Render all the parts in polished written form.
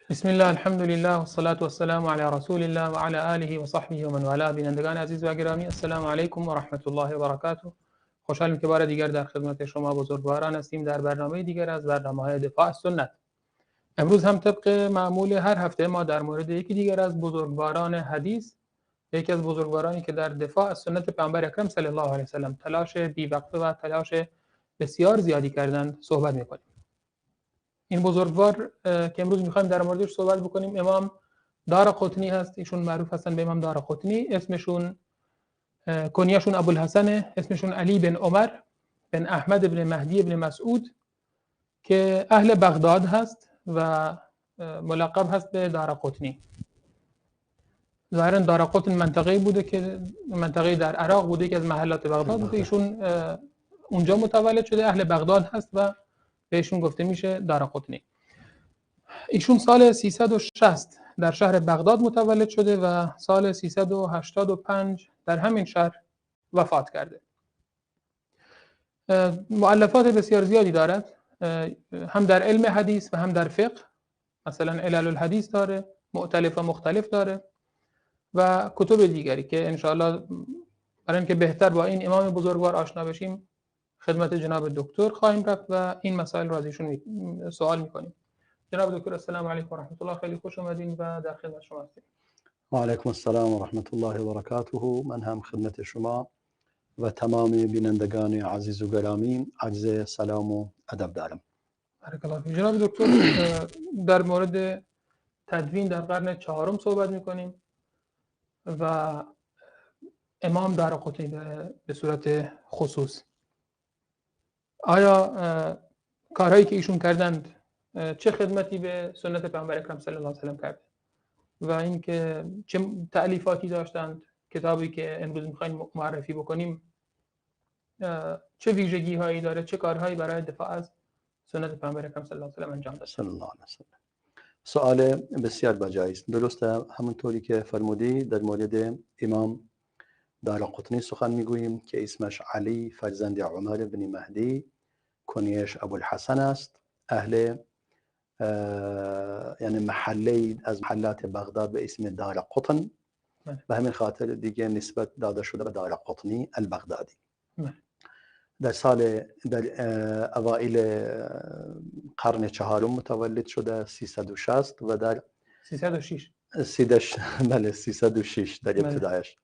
بسم الله، الحمد لله و الصلاة و السلام علی رسول الله و علی آله و صحبه و من والاه. بینندگان عزیز و گرامی، السلام علیکم و رحمت الله و برکاته. خوشحالم که بار دیگر در خدمت شما بزرگواران هستیم در برنامه دیگر از برنامه‌های دفاع از سنت. امروز هم طبق معمول هر هفته ما در مورد یکی دیگر از بزرگواران حدیث، یکی از بزرگوارانی که در دفاع از سنت پیامبر اکرم صلی الله علیه و سلم تلاش بی‌وقفه و تلاش بسیار زیادی کردند صحبت می‌کنیم. این بزرگوار که امروز می‌خوایم در موردش صحبت بکنیم امام دارقطنی هست. ایشون معروف هستن به امام دارقطنی. اسمشون کنیه‌شون ابوالحسن، اسمشون علی بن عمر بن احمد بن مهدی بن مسعود که اهل بغداد هست و ملقب هست به دارقطنی. ظاهراً دارقطن منطقه‌ای بوده که منطقه‌ای در عراق بوده که از محلات بغداد بوده. ایشون اونجا متولد شده، اهل بغداد هست و بهشون گفته میشه دارقطنی. ایشون سال 360 در شهر بغداد متولد شده و سال 385 در همین شهر وفات کرده. مؤلفات بسیار زیادی دارد، هم در علم حدیث و هم در فقه. مثلا علل الحدیث داره، مؤتلف و مختلف داره و کتب دیگری که انشاءالله برای اینکه بهتر با این امام بزرگوار آشنا بشیم خدمت جناب دکتر خواهیم رفت و این مسائل را از ایشون سوال می‌کنیم. جناب دکتر السلام علیکم و رحمت الله، خیلی خوش اومدین و در خدمت شما هستیم. و علیکم السلام و رحمت الله و برکاته. من هم خدمت شما و تمام بینندگان عزیز و گرامی عرض سلام و ادب دارم. بارک الله فیک. جناب دکتر در مورد تدوین در قرن چهارم صحبت می‌کنیم و امام دارقطنی به صورت خصوص. آیا کارهایی که ایشون کردند چه خدمتی به سنت پیامبر اکرم صلی الله علیه و سلم کرد و اینکه چه تألیفاتی داشتند؟ کتابی که امروز می‌خوایم معرفی بکنیم چه ویژگی‌هایی داره، چه کارهایی برای دفاع از سنت پیامبر اکرم صلی الله علیه و سلم انجام داد؟ صلی الله علیه و سلم. سوال بسیار بجایی است. درسته، همونطوری که فرمودی در مورد امام دارقطنی سخن میگوییم که اسمش علی فرزند عمر بن مهدی، کنیش ابوالحسن است. اهل یعنی محلی از محلات بغداد به اسم دارقطن، به همین خاطر دیگه نسبت داده شده به دارقطنی البغدادی. در اوائل قرن چهارم متولد شده، 360 و در 306 در ابتدایش.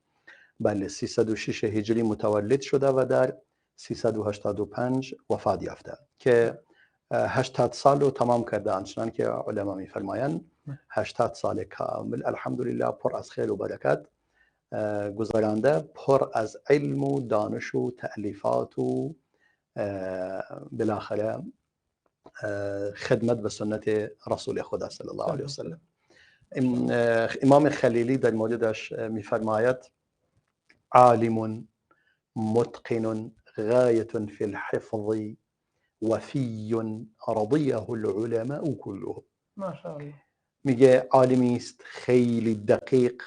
بله 306 هجری متولد شده و در 385 وفات یافته که 80 سال رو تمام کرده. آنچنان که علما می‌فرمایند 80 سال کامل الحمدلله پر از خیر و برکت گذرانده، پر از علم و دانش و تألیفات و بالاخره خدمت به سنت رسول خدا صلی الله علیه و سلم. امام خلیلی در موردش می‌فرماید عالم متقن غایة فی الحفظ وفی رضیه العلماء كلهم. ماشاءالله. میگه عالمی است خیلی دقیق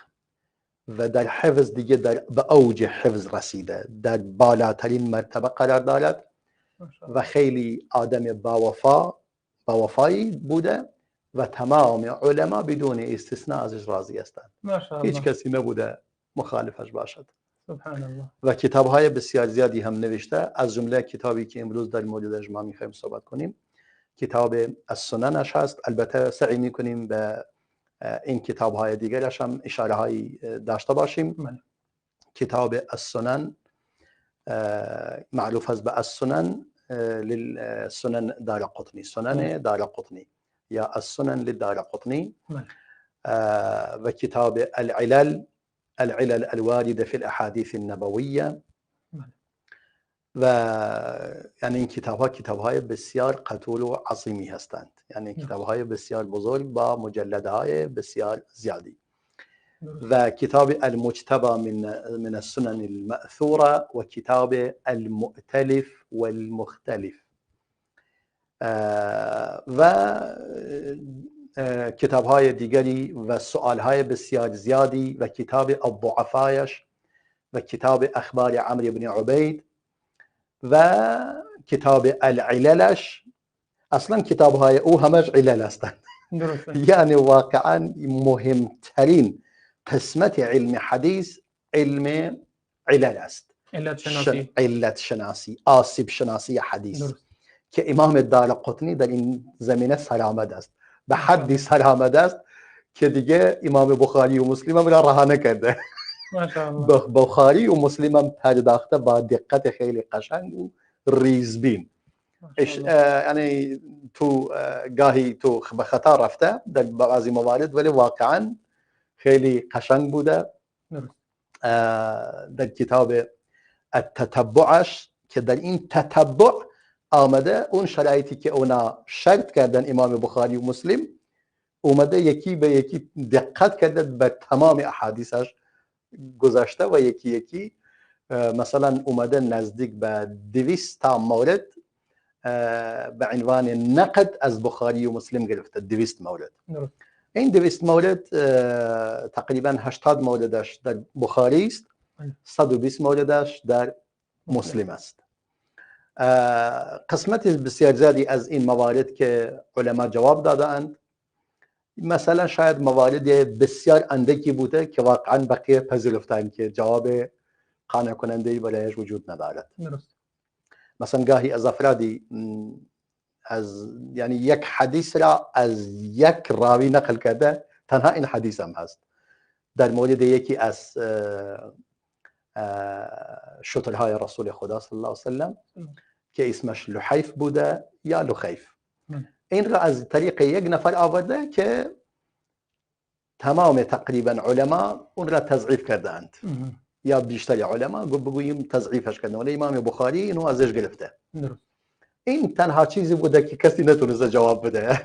و در حفظ دیگه به اوج حفظ رسیده، در بالاترین مرتبه قرار دارد و خیلی آدم باوفایی بوده و تمام علما بدون استثناء ازش راضی هستند. هیچ کسی نبوده مخالفش باشد. سبحان الله. و کتاب‌های بسیار زیادی هم نوشته، از جمله کتابی که امروز در موردش ما می‌خوایم صحبت کنیم کتاب السننش هست. البته سعی می‌کنیم به این کتاب‌های دیگرش هم اشاره‌هایی داشته باشیم. کتاب السنن معروف است به السنن للسنن دارقطنی، سنن دارقطنی یا السنن للدارقطنی. و کتاب العلل الواردة في الاحاديث النبوية. و یعنی این کتاب‌های بسیار قطور و عظیمی هستند، یعنی کتاب‌های بسیار بزرگ با مجلدهای بسیار زیادی. و کتاب المجتبى من السنن المأثورة و کتاب المؤتلف والمختلف و کتاب‌های دیگری و سؤال‌های بسیار زیادی و کتاب الضعفایش و کتاب اخبار عمرو بن عبید و کتاب العللش. اصلا کتاب‌های او همش علل هستند. درسته. یعنی واقعا مهمترین قسمت علم حدیث علم علل است، علت شناسی، آسیب شناسی حدیث. درست. که امام دارقطنی در این زمینه سرآمد است، به حدی سرآمد است که دیگه امام بخاری و مسلم هم را رها نکرده. ماشاءالله. بخاری و مسلم هم پرداخته با دقت خیلی قشنگ و ریزبین. یعنی تو گاهی تو به خطا رفته در بعضی موارد، ولی واقعا خیلی قشنگ بوده. در کتاب التتبعش که در این تتبع آمده اون شرایطی که اونا شرط کردن امام بخاری و مسلم، اومده یکی به یکی دقت کرده به تمام احادیثش گذاشته و یکی یکی مثلا اومده نزدیک به 200 تا مورد به عنوان نقد از بخاری و مسلم گرفته. 200 مورد. این 200 مورد تقریبا 80 موردش در بخاری است، 120 موردش در مسلم است. قسمت بسیار زیادی از این موارد که علما جواب دادند، مثلا شاید موارد بسیار اندکی بوده که واقعا بقیه پذیرفتند که جواب قانع کننده برایش وجود ندارد. مثلا گاهی از افرادی از یعنی یک حدیث را از یک راوی نقل کرده، تنها این حدیث هم هست. در مورد یکی از شترهای رسول خدا صلی الله علیه وسلم که اسمش لحیف بوده یا لخیف، این را از طریق یک نفر آورده که تمام تقریبا علما اون را تضعیف کردند، یا بیشتر علما بگوییم تضعیفش کردند، ولی امام بخاری اینو ازش گرفته. این تنها چیزی بوده که کسی نتونست جواب بده.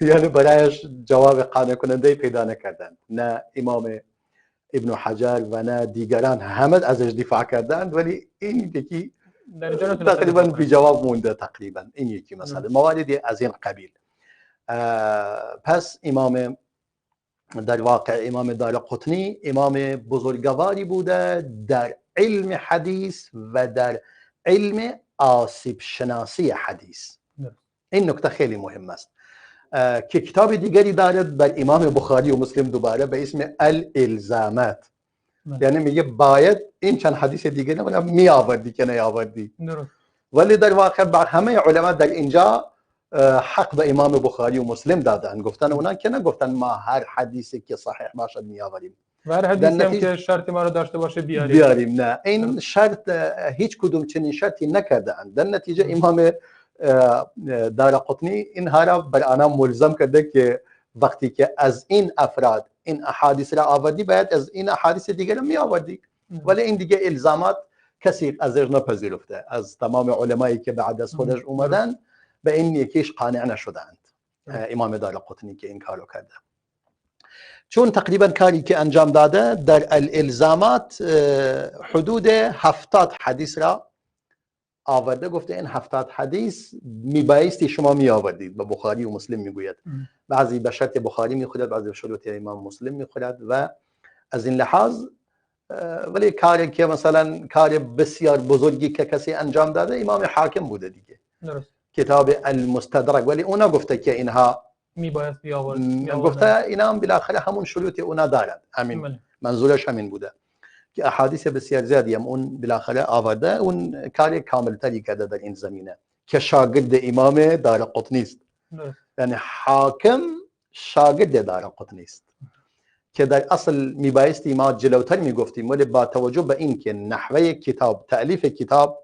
یعنی برایش جواب قانع کننده پیدا نکردند. نه امام ابن حجر و نه دیگران همه ازش دفاع کردند، ولی این یکی تقریبا بی جواب مونده. تقریبا این یکی مثلا مواردی از این قبیل. پس امام در واقع امام دارقطنی امام بزرگواری بوده در علم حدیث و در علم آسیب شناسی حدیث. این نکته خیلی مهم است که کتاب دیگری دارد بر امام بخاری و مسلم دوباره به اسم الالزامات. یعنی میگه باید این چند حدیث دیگه نه می آوردی که نیاوردی. ولی در واقع همه علما در اینجا حق به امام بخاری و مسلم دادن، گفتن اونا که نگفتن ما هر حدیثی که صحیح باشد می آوریم و هر حدیثی هم که شرط ما رو داشته باشه بیاریم. نه، این شرط هیچ کدوم چنین شرطی نکردند. در نتیجه امام دارقطنی اینها را بر آنها ملزم کرده که وقتی که از این افراد این احادیث را آوردی باید از این احادیث دیگر را می آوردی. ولی این دیگه الزامات کسی ازش نپذیرفته. از تمام علمایی که بعد از خودش اومدن به این یکیش قانع نشدند. امام دارقطنی که این کارو کرده، چون تقریبا کاری که انجام داده در الالزامات حدود 70 حدیث را آورده. گفته این 70 حدیث میبایستی شما می آوردید. به بخاری و مسلم میگوید. بعضی به شرط بخاری میخورد، بعضی به شرط امام مسلم میخورد و از این لحاظ. ولی کاری که مثلا کار بسیار بزرگی که کسی انجام داده امام حاکم بوده دیگه. کتاب المستدرک. ولی اونا گفته که اینها میباید بیاورد. گفته اینا هم بالاخره همون شروط اونا دارد. همین منظورش همین بوده که احادیث بسیار زیادی هم اون بالاخره آورده. اون کار کامل تری کرده در این زمینه که شاگرد امام دارقطنی است. یعنی حاکم شاگرد دارقطنی است که در اصل میبایستی ما جلوتر میگفتیم، ولی با توجه به این که نحوه کتاب، تألیف کتاب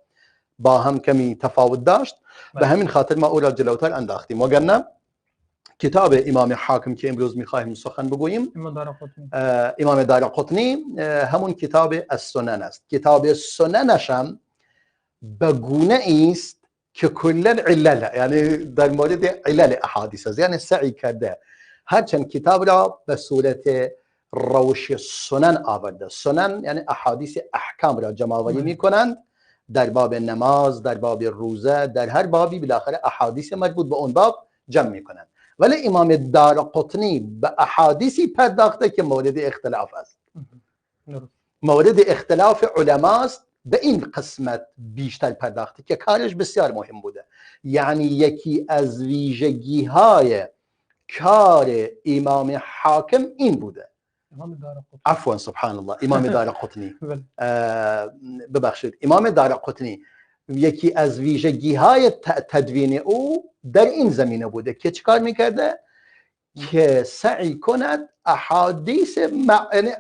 با هم کمی تفاوت داشت، به همین خاطر ما او را جلوتر انداختیم. وگرنه کتاب امام حاکم که امروز میخوایم سخن بگوییم، امام دارقطنی، همون کتاب السنن است. کتاب سننش هم به گونه است که کلا علل، یعنی در مورد علل احادیث است. یعنی سعی کرده هرچند کتاب را به صورت روش سنن آورده. سنن یعنی احادیث احکام را جمع آوری میکنند در باب نماز، در باب روزه، در هر بابی بالاخره احادیث مربوط به اون باب جمع میکنند. ولی امام دارقطنی به احادیثی پرداخته که مورد اختلاف است. مورد اختلاف علماست. به این قسمت بیشتر پرداخته که کارش بسیار مهم بوده. یعنی یکی از ویژگی های کار امام حاکم این بوده. امام دارقطنی، عفوا سبحان الله، امام دارقطنی، ببخشید، امام دارقطنی یکی از ویژگی های تدوین او در این زمینه بوده که چیکار میکرده؟ که سعی کند احادیث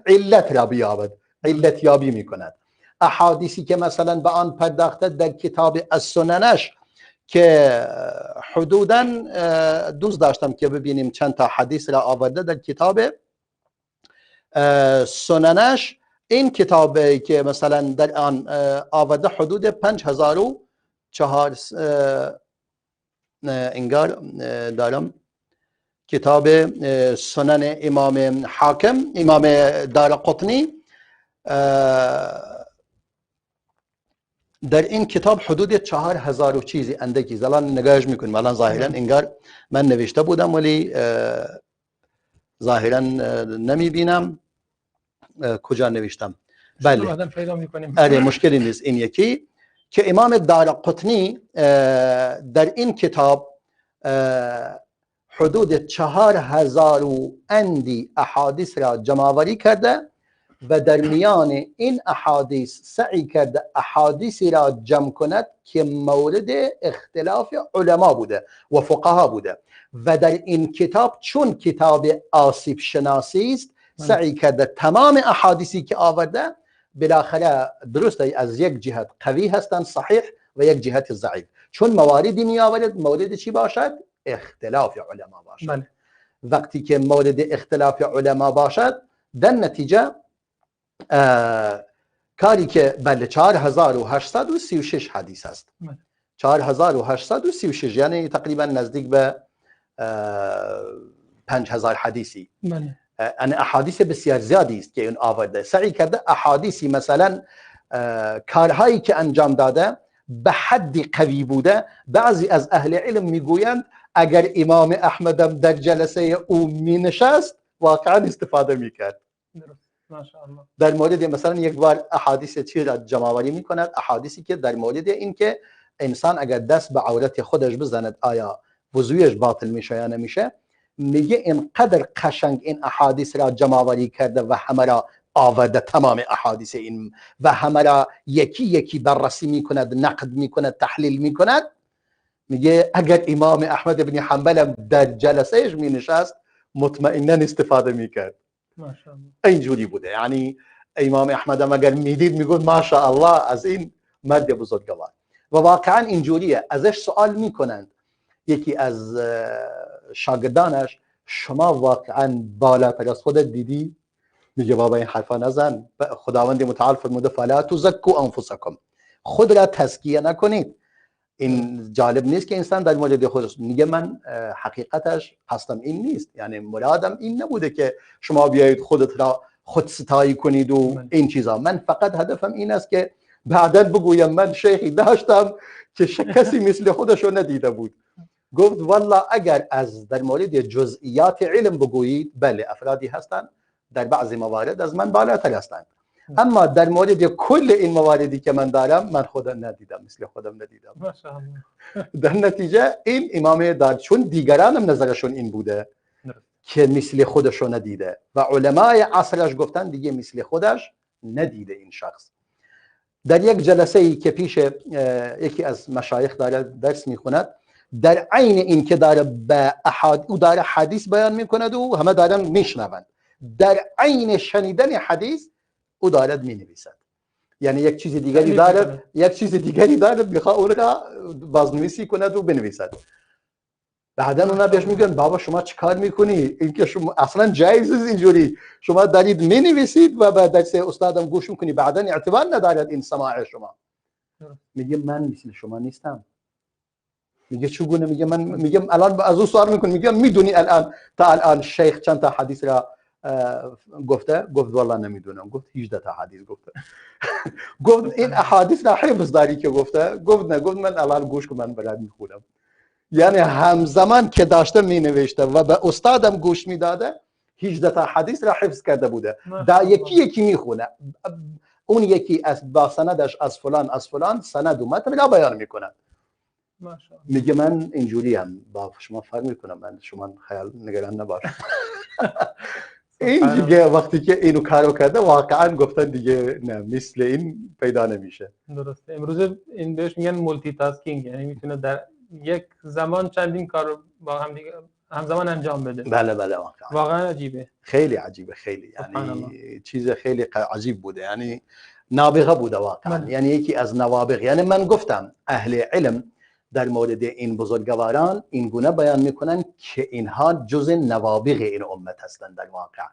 علت را بیابد، علت یابی میکند. احادیثی که مثلا به آن پرداخته در کتاب السننش که حدوداً دوست داشتم که ببینیم چند تا حدیث را آورده در کتاب سننش. این کتابی که مثلا در آن آورده حدود 5004 انگار دارم، کتاب سنن امام حاکم، امام دارقطنی، در این کتاب حدود 4000 و چیزی اندکی الان نگاهش میکنیم. الان ظاهرا انگار من نوشته بودم ولی ظاهرا نمیبینم کجا نوشتم. بله آره مشکلی نیست. این یکی که امام دارقطنی در این کتاب حدود 4000 و اندی احادیث را جمع‌آوری کرده و در میان این احادیث سعی کرده احادیثی را جمع کند که مورد اختلاف علما بوده و فقها بوده و در این کتاب چون کتاب آسیب شناسی است سعی کرده تمام احادیثی که آورده بالاخره درسته از یک جهت قوی هستند صحیح و یک جهت ضعیف، چون مواردی می آورد مورد چی باشد؟ اختلاف علما باشد. وقتی که مورد اختلاف علما باشد در نتیجه کاری که بله 4836 حدیث است. 4836 یعنی تقریبا نزدیک به 5000 حدیثی. یعنی احادیث بسیار زیادی است که این آورده. سعی کرده احادیثی مثلا کارهایی که انجام داده به حدی قوی بوده. بعضی از اهل علم میگویند اگر امام احمدم در جلسه او می نشست واقعا استفاده میکرد. ماشاءالله. در مورد مثلا یک بار احادیث چی را جمع‌آوری میکند، احادیثی که در مورد این که انسان اگر دست به عورت خودش بزند آیا وضویش باطل میشه یا نمیشه، میگه اینقدر قشنگ این احادیث را جمع‌آوری کرده و همه را آورده، تمام احادیث این و همه را یکی یکی بررسی میکند، نقد میکند، تحلیل میکند. میگه اگر امام احمد بن حنبل در جلسهش می نشست مطمئنا استفاده میکرد. ماشاءالله. اینجوری بوده. یعنی امام احمد هم اگر میدید میگفت ماشاءالله از این مرد بزرگوار. و واقعا اینجوریه. ازش سوال میکنند یکی از شاگردانش شما واقعا بالاتر از خودت دیدی؟ میگه بابا این حرفا نزن، خداوند متعال فرموده فلا تزکوا انفسکم، خود را تزکیه نکنید. این جالب نیست که انسان در مورد خودش میگه من حقیقتش قصدم این نیست، یعنی مرادم این نبوده که شما بیایید خودت را خود ستایی کنید و این چیزا. من فقط هدفم این است که بعداً بگویم من شیخی داشتم که کسی مثل خودش رو ندیده بود. گفت والله اگر از در مورد جزئیات علم بگویید بله افرادی هستند در بعضی موارد از من بالاتر هستند، اما در مورد کل این مواردی که من دارم من خودم ندیدم، مثل خودم ندیدم. ماشاءالله. در نتیجه این امام دار چون دیگرانم نظرشون این بوده که مثل خودشو ندیده و علمای عصرش گفتن دیگه مثل خودش ندیده این شخص. در یک جلسه ای که پیش یکی از مشایخ داره درس میخوند، در عین این که داره به او داره حدیث بیان میکند و همه دارن میشنوند، در عین شنیدن حدیث او دارد مینویسد. یعنی یک چیز دیگری دارد، یک چیز دیگری دارد میخواد اون را بازنویسی کند و بنویسد. بعدا اونا بهش میگن بابا شما چیکار میکنی؟ این که شما اصلا جایز نیست اینجوری، شما دارید مینویسید و بعد درس استادم گوش میکنی، بعدا اعتبار ندارد این سماع شما. میگه من مثل شما نیستم. میگه چگونه؟ میگه من میگم الان از او سوال میکنم، میگم میدونی الان تا الان شیخ چند تا حدیث را گفته؟ گفت والله نمیدونم. گفت 18 تا حدیث گفته. گفت این احادیث را حفظ داری که گفته؟ گفت نه. گفت من الان گوش کنم برات میخونم. یعنی همزمان که داشته می نوشته و به استادم گوش میداده 18 تا حدیث را حفظ کرده بوده. دا یکی یکی میخونه، اون یکی از با سندش از فلان سند و متن را بیان میکنه. ماشاءالله. میگه من اینجوری هم با شما فرق میکنم، من شما خیال نگران نباش. این دیگه وقتی که اینو کارو کرده واقعا گفتن دیگه نه مثل این پیدا نمیشه. درسته. امروز این بهش میگن مولتی تاسکینگ، یعنی میتونه در یک زمان چندین کار با هم دیگه همزمان انجام بده. بله واقعا عجیبه، خیلی عجیبه، خیلی یعنی چیز خیلی عجیب بوده، یعنی نابغه بوده واقعا. یعنی یکی از نوابغ، یعنی من گفتم اهل علم در مورد این بزرگواران این گونه بیان میکنن که اینها جز نوابغ این امت هستند در واقع.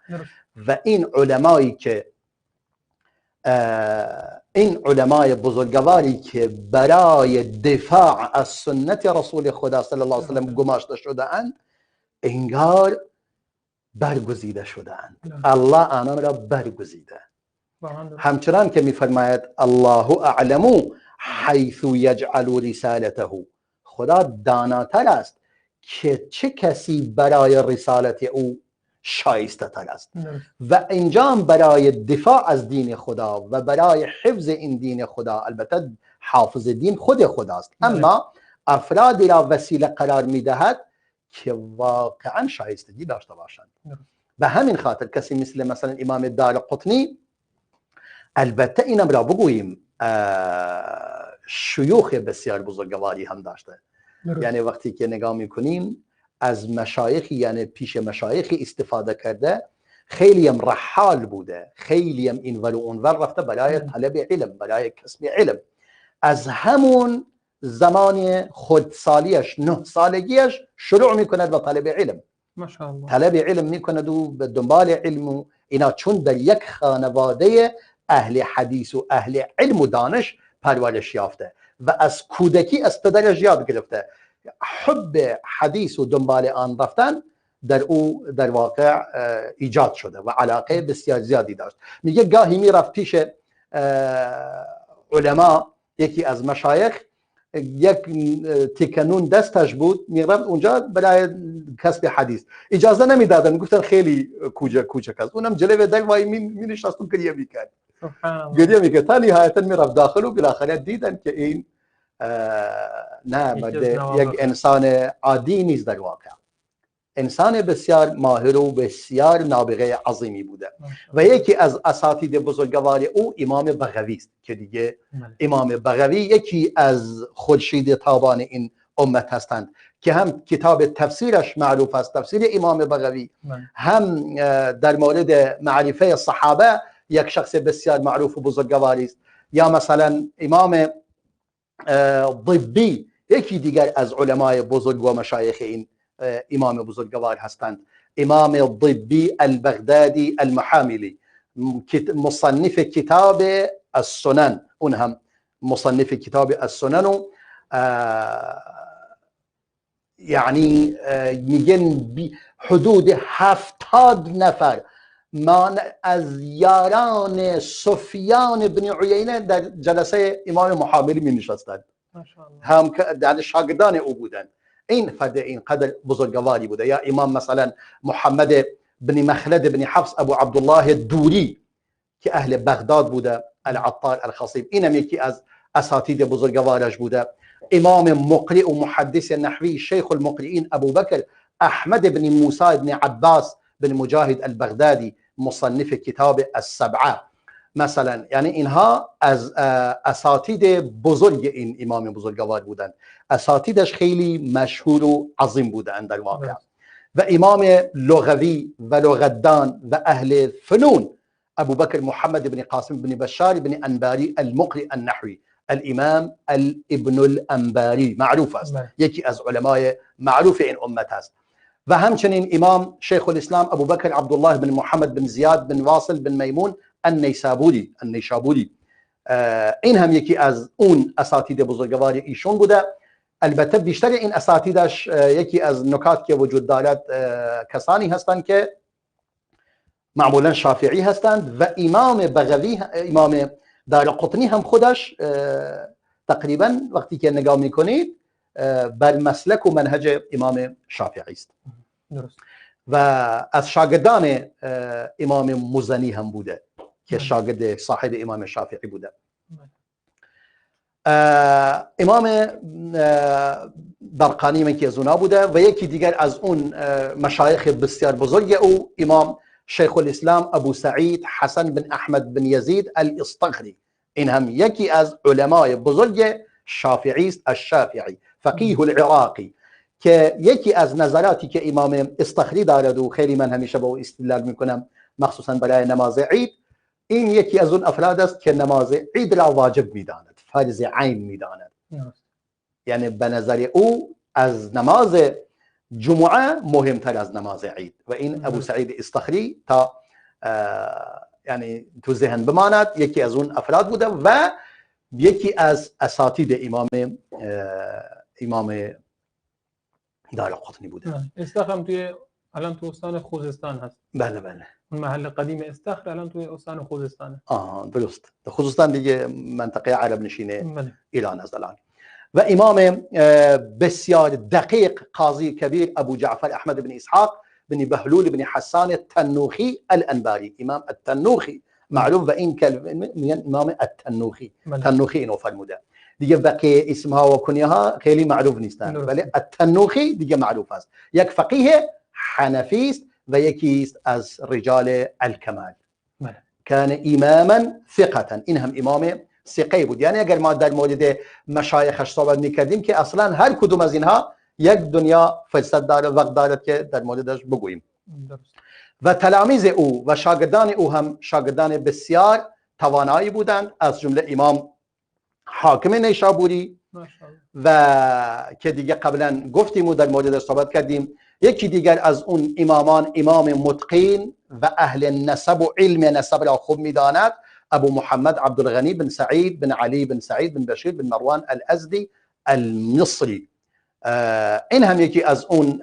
و این علمایی که این علمای بزرگواری که برای دفاع از سنت رسول خدا صلی الله علیه و سلم گماشته شده اند، انگار برگزیده شدند. الله آنان را برگزیده. همچنان که میفرماید الله اعلم حیث یجعل رسالته، خدا داناتر است که چه کسی برای رسالت او شایسته تر است. و اینجا برای دفاع از دین خدا و برای حفظ این دین خدا، البته حافظ دین خود خداست، اما افرادی را وسیله قرار میدهد که واقعا شایستگی داشته باشند. به همین خاطر کسی مثلا امام دارقطنی، البته اینم را بگوییم شیوخ بسیار بزرگواری هم داشته. یعنی وقتی که نگاه میکنیم از مشایخ، یعنی پیش مشایخ استفاده کرده، خیلی هم رحال بوده، خیلی هم این ور و اون ور رفته برای طلب علم، برای کسب علم. از همون زمان خودسالیش 9 سالگیش شروع میکند به طلب علم. ماشاءالله. طلب علم میکند و به دنبال علم و اینا، چون در یک خانواده اهل حدیث و اهل علم و دانش پرورش یافته و از کودکی از پدرش یاد گرفته. حب حدیث و دنبال آن رفتن در او در واقع ایجاد شده و علاقه بسیار زیادی داشت. میگه گاهی میرفت پیش علما، یکی از مشایخ یک تکنون دستش بود، میرفت اونجا برای کسب حدیث، اجازه نمیدادن، گفتن خیلی کوچک است. اونم جلوی در وای می نشست و گریه میکرد، گریه میکرد تا نهایتا میرفت داخل و بالاخره دیدن که این نه یک انسان عادی نیست، در واقع انسان بسیار ماهر و بسیار نابغه عظیمی بوده. و یکی از اساتید بزرگوار او امام بغوی است که دیگه امام بغوی یکی از خورشید تابان این امت هستند که هم کتاب تفسیرش معروف است، تفسیر امام بغوی، هم در مورد معرفه صحابه یک شخص بسیار معروف و بزرگواری است. یا مثلا امام ضبی یکی دیگر از علمای بزرگ و مشایخ این امام بزرگوار هستند. امام ضبی البغدادی المحاملی، مصنف کتاب السنن، اون هم مصنف کتاب السنن و یعنی میگن حدود 70 نفر از یاران سفیان بن عیینه در جلسه امام محاملی می نشستند، هم در شاگردان او بودند. این فرد اینقدر بزرگواری بوده. یا امام مثلا محمد بن مخلد بن حفص ابو عبدالله دوری که اهل بغداد بوده، العطار الخصیب، اینم یکی از اساتید بزرگوارش بوده. امام مقری و محدث نحوی شیخ المقرئین ابو بکر احمد بن موسی بن عباس بن مجاهد البغدادی، مصنف کتاب السبعه مثلا. یعنی اینها از اساتید بزرگ این امام بزرگوار بودند. اساتیدش خیلی مشهور و عظیم بودند در واقع. و امام لغوی و لغتدان و اهل فنون ابو بکر محمد بن قاسم بن بشار بن انباری المقری النحوی، الامام ابن الانباری معروف است، یکی از علمای معروف این امت است. و همچنین امام شیخ الاسلام ابو بکر عبدالله بن محمد بن زیاد بن واصل بن میمون النیسابوری، این هم یکی از اون اساتید بزرگوار ایشون بوده. البته بیشتر این اساتیدش یکی از نکات که وجود دارد کسانی هستند که معمولا شافعی هستند و امام بغوی، امام دارقطنی هم خودش تقریبا وقتی که نگاه میکنید بر مسلک و منهج امام شافعی است. و از شاگردان امام مزنی هم بوده که شاگرد صاحب امام شافعی بوده. امام برقانی من که از اونا بوده و یکی دیگر از اون مشایخ بسیار بزرگ او امام شیخ الاسلام ابو سعید حسن بن احمد بن یزید الاصطخری. این هم یکی از علمای بزرگ شافعی است، الشافعی فقیه العراقی، که یکی از نظراتی که امام اصطخری دارد و خیلی من همیشه با او استدلال میکنم مخصوصا برای نماز عید، این یکی از اون افراد است که نماز عید را واجب میداند، فرض عین میداند. یعنی به نظر او از نماز جمعه مهمتر از نماز عید و این ابو سعید اصطخری تا یعنی تو ذهن بماند یکی از اون افراد بوده و یکی از اساتید امام دارقطنی بوده. استخر هم توی الان تو استان خوزستان هست. بله بله. اون محل قدیم استخر الان توی استان خوزستانه. درست. خوزستان دیگه منطقه عرب نشینه بله. ایران است الان. و امام بسیار دقیق قاضی کبیر ابو جعفر احمد بن اسحاق بن بهلول بن حسان التنوخی الانباری، امام التنوخی معروف و این کلمه میگن امام التنوخی. تنوخی اینو فرموده دیگه، بقیه اسمها و کنیها خیلی معروف نیستن ولی التنوخی دیگه معروف است. یک فقیه حنفی است و یکی است از رجال الکمال. کان اماما ثقه، این هم امام ثقه بود. یعنی اگر ما در مورد مشایخش صحبت میکردیم که اصلا هر کدوم از اینها یک دنیا فرصت داره وقت دارد که در موردش بگوییم. و تلاميذ او و شاگردان او هم شاگردان بسیار توانایی بودند، از جمله امام حاکم نیشابوری و که دیگه قبلا گفتیم و در موردش صحبت کردیم. یکی دیگر از اون امامان امام متقین و اهل نسب و علم نسب را خوب میداند، ابو محمد عبدالغنی بن سعید بن علی بن سعید بن بشیر بن مروان الازدی المصری. این هم یکی از اون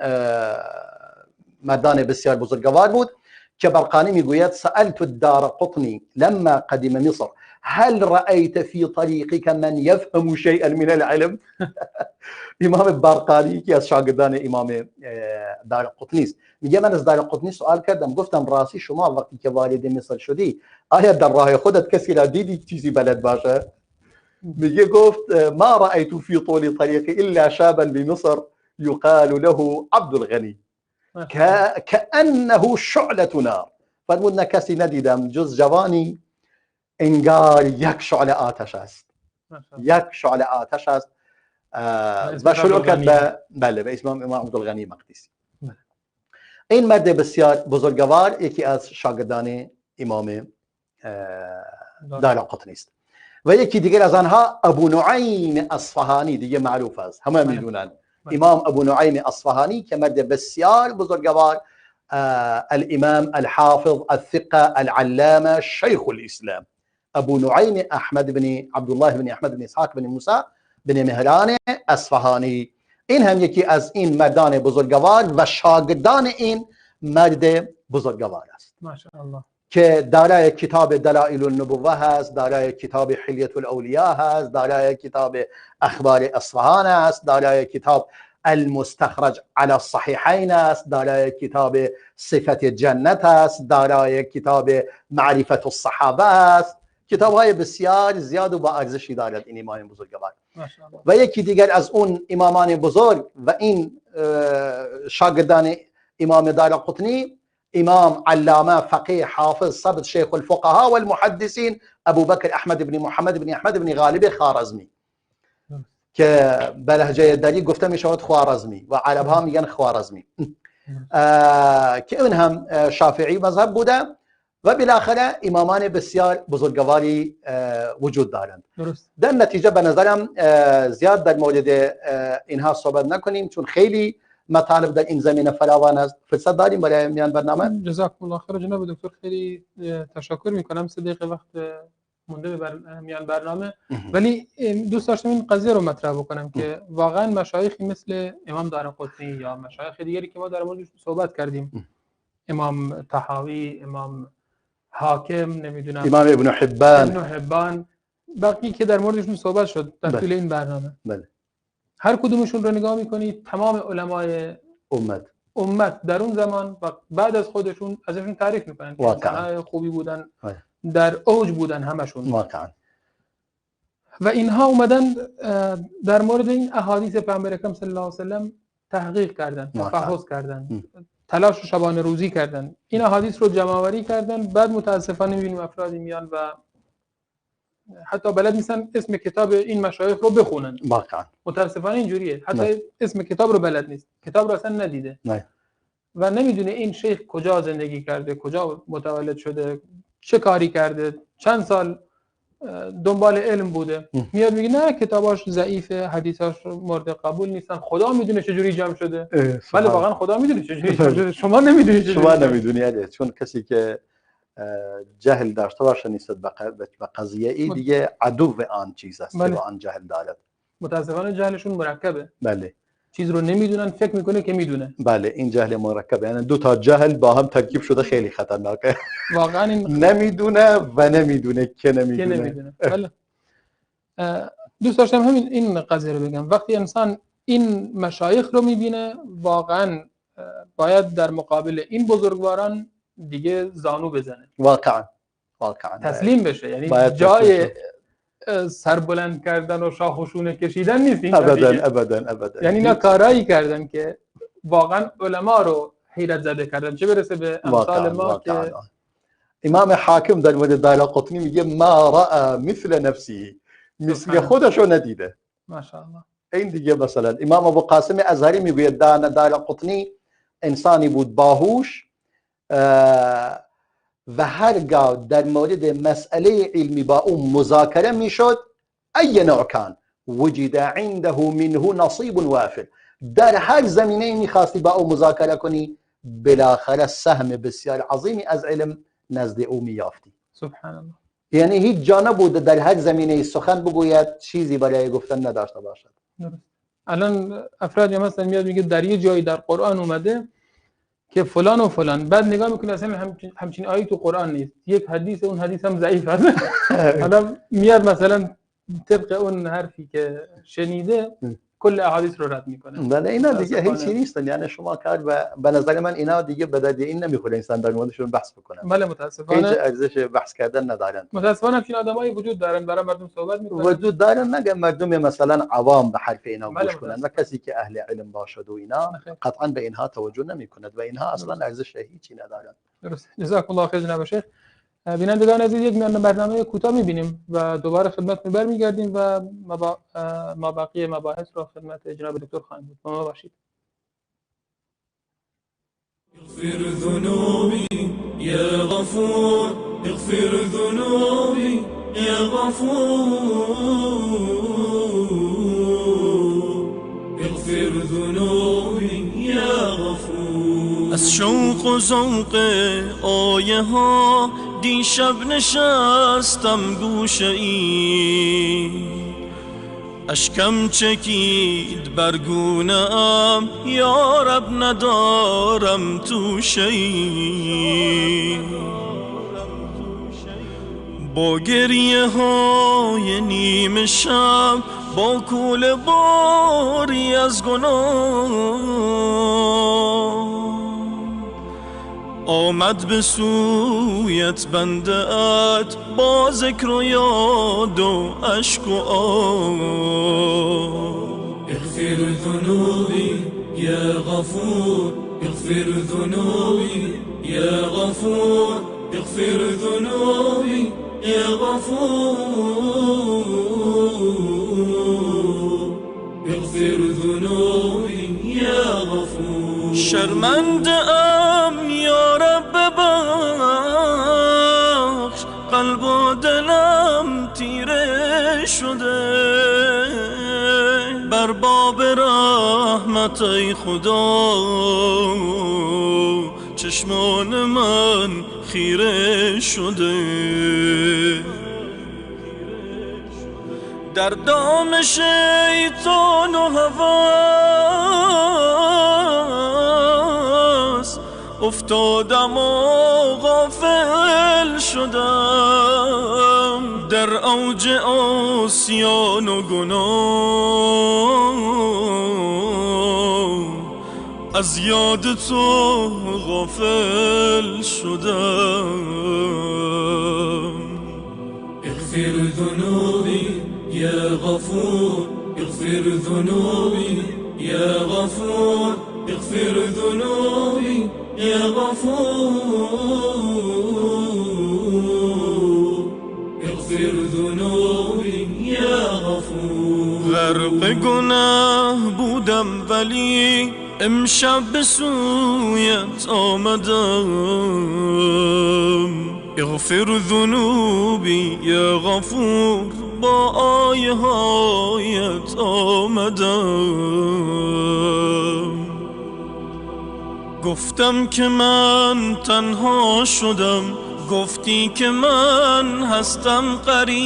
مردان بسیار بزرگوار بود که برقانی میگوید سألت الدارقطني لما قدم مصر هل رأيت في طريقك من يفهم شيئا من العلم؟ امام برقانی که از شاگردان امام دارقطنی است میگه من از دارقطنی سوال کردم، گفتم راستی شما وقتی که وارد مصر شدی آیا در راه خودت کسی را دیدی چیزی بلد باشه؟ میگه گفت ما رأيت في طول طريقي الا شابا بمصر يقال له عبدالغنی كأنه شعلة نار. فرمود کسی ندیدم جز جوانی انگار یک شعله آتش است، یک شعله آتش است. و شروع کرد به اسم امام عبدالغنی مقدسی. این مرد بسیار بزرگوار یکی از شاگردان امام دارقطنی است. و یکی دیگر از آنها ابو نعیم اصفهانی دیگه معروف است، همه میدونن امام ابو نعیم اصفهانی که مرد بسیار بزرگوار، الامام الحافظ الثقه العلامه شیخ الاسلام ابو نعیم احمد بن عبدالله بن احمد بن اسحاق بن موسی بن مهران اصفهانی. این هم یکی از این مردان بزرگوار و شاگردان این مرد بزرگوار است ماشاءالله، که دارای کتاب دلائل النبوه هست، دارای کتاب حلیة الاولیاء هست، دارای کتاب اخبار اصفهان است، دارای کتاب المستخرج على الصحیحین است، دارای کتاب صفت جنت است، دارای کتاب معرفت الصحابه است. کتاب های بسیار زیاد و با ارزشی دارد این امام بزرگوار. و یکی دیگر از اون امامان بزرگ و این شاگردان امام دارقطنی امام علامه فقيه حافظ ثبت شيخ الفقهاء والمحدثين ابو بكر احمد بن محمد بن احمد بن غالب خوارزمی که به لهجه دری گفته می شود خوارزمی و عرب ها میگن خوارزمی، که اون هم شافعی مذهب بوده و بالاخره امامان بسیار بزرگواری وجود دارند. در نتیجه به نظرم زیاد در مورد اینها صحبت نکنیم چون خیلی مطالب در این زمینه فراوان است. فرصت داریم برای میان برنامه؟ جزاکم الله خیر جناب دکتر، خیلی تشکر میکنم. 3 دقیقه وقت مونده به میان برنامه، ولی دوست داشتم این قضیه رو مطرح بکنم که واقعا مشایخی مثل امام دارقطنی یا مشایخ دیگری که ما در موردش صحبت کردیم، امام طحاوی، امام حاکم، نمیدونم امام ابن حبان، باقی که در موردشون صحبت شد در طول این برنامه، بله، هر کدومشون رو نگاه میکنید تمام علمای امت در اون زمان و بعد از خودشون ازشون تعریف میکنن که انسان‌های خوبی بودن، در اوج بودن همشون. واقعا و اینها اومدن در مورد این احادیث پیامبر اکرم صلی الله علیه و سلم تحقیق کردن، تفحص کردن، تلاش شبانه روزی کردن، این احادیث رو جمع آوری کردن. بعد متاسفانه می‌بینیم افرادی میان و حتی بلد نیستن اسم کتاب این مشایخ رو بخونن. واقعا متاسفانه اینجوریه، حتی اسم کتاب رو بلد نیست، کتاب رو اصلا ندیده و نمیدونه این شیخ کجا زندگی کرده، کجا متولد شده، چه کاری کرده، چند سال دنبال علم بوده. میاد میگه نه کتاباش ضعیفه، حدیثاش مورد قبول نیستن، خدا میدونه چه جوری جمع شده. ولی واقعا خدا میدونه چه جوری جمع شده، شما نمیدونید چه جوری. شما نمیدونید، چون کسی که جهل داشته باشه نسبت به قضیه ای دیگه عدو آن چیز است که آن جهل دارد. متاسفانه جهلشون مرکبه. بله، چیز رو نمیدونن، فکر میکنه که میدونه. بله، این جهل مرکب، یعنی دو تا جهل با هم ترکیب شده، خیلی خطرناکه. واقعا این نمیدونه و نمیدونه که نمیدونه. بله. دوست داشتم همین این قضیه رو بگم. وقتی انسان این مشایخ رو میبینه، واقعا باید در مقابل این بزرگواران دیگه زانو بزنه. واقعا تسلیم بشه. یعنی جای سربلند کردن و شاخ و شونه کشیدن نیست این. ابدا. یعنی اینا کارایی کردن که واقعا علما رو حیرت زده کردن، چه برسه به امثال ما که امام حاکم در مورد دارقطنی میگه ما رأى مثل نفسه، مثل خودشو ندیده. ماشاءالله. این دیگه مثلا امام ابو قاسم ازهری میگه دارقطنی انسانی بود باهوش و هرگاه در مورد مسئله علمی با اون مذاکره میشد، ای نوع کان وجد عنده منه نصیب وافر. در هر زمینه میخواستی با او مذاکره کنی، بالاخره سهم بسیار عظیمی از علم نزد او میافتی. سبحان الله. یعنی هیچ جا نبود در هر زمینه سخن بگوید چیزی برای گفتن نداشته باشد. الان افراد مثلا میاد میگه در یه جایی در قرآن اومده که فلان و فلان، بعد نگاه میکنه اصلا همچین آیه تو قرآن نیست، یک حدیث، اون حدیث هم ضعیف است. حالا میاد مثلا طبق اون حرفی که شنیده کل احادیث رو رد میکنه. بله، اینا دیگه هیچی نیستن. یعنی شما کار به نظر من اینا دیگه به درد این نمیخوره انسان در موردشون بحث بکنه. بله، متاسفانه هیچ ارزش بحث کردن ندارن. متاسفانه همین آدمایی وجود دارن، برای مردم صحبت میکنن. وجود دارن، نگه مردم مثلا عوام به حرف اینا گوش کنن و کسی که اهل علم باشد و اینا قطعا به اینها توجه نمیکند و اینها اصلا ارزش هیچی ندارن. درست. جزاک الله خیر جناب شیخ. بینندگان عزیز، یک میان برنامه کوتاه میبینیم و دوباره خدمتتون برمیگردیم و ما باقی مباحث رو خدمت جناب دکتر خواهیم بود. با ما باشید. اغفر ذنوبي يا غفور، اغفر ذنوبي يا غفور، اغفر ذنوبي يا غفور. از شوق و ذوق آیه ها دیشب نشستم گوشه ای، اشکم چکید برگونم، یا رب ندارم توشه ای. با گریه های نیمه شب، با کوله باری از گناه، آمد به سویت بنده ات با ذکر و یاد و اشک و آه. اغفر ذنوبی یا غفور، اغفر ذنوبی یا غفور، اغفر ذنوبی یا غفور، اغفر ذنوبی یا غفور. شرمنده ام یا رب ببخش، قلب و دلم تیره شده، بر باب رحمت ای خدا چشمان من خیره شده. در دام شیطان و هواس افتادم و غافل شدم، در اوج عصیان و گناه از یاد تو غافل شدم. اغفر ذنوبی يا غفور اغفر ذنوبي يا غفور اغفر ذنوبي يا غفور اغفر ذنوبي يا غفور. غرق گناه بودم ولی امشب به سویت آمدم. اغفر ذنوبی یا غفور با آیه هایت آمدم. گفتم که من تنها شدم، گفتی که من هستم غریب.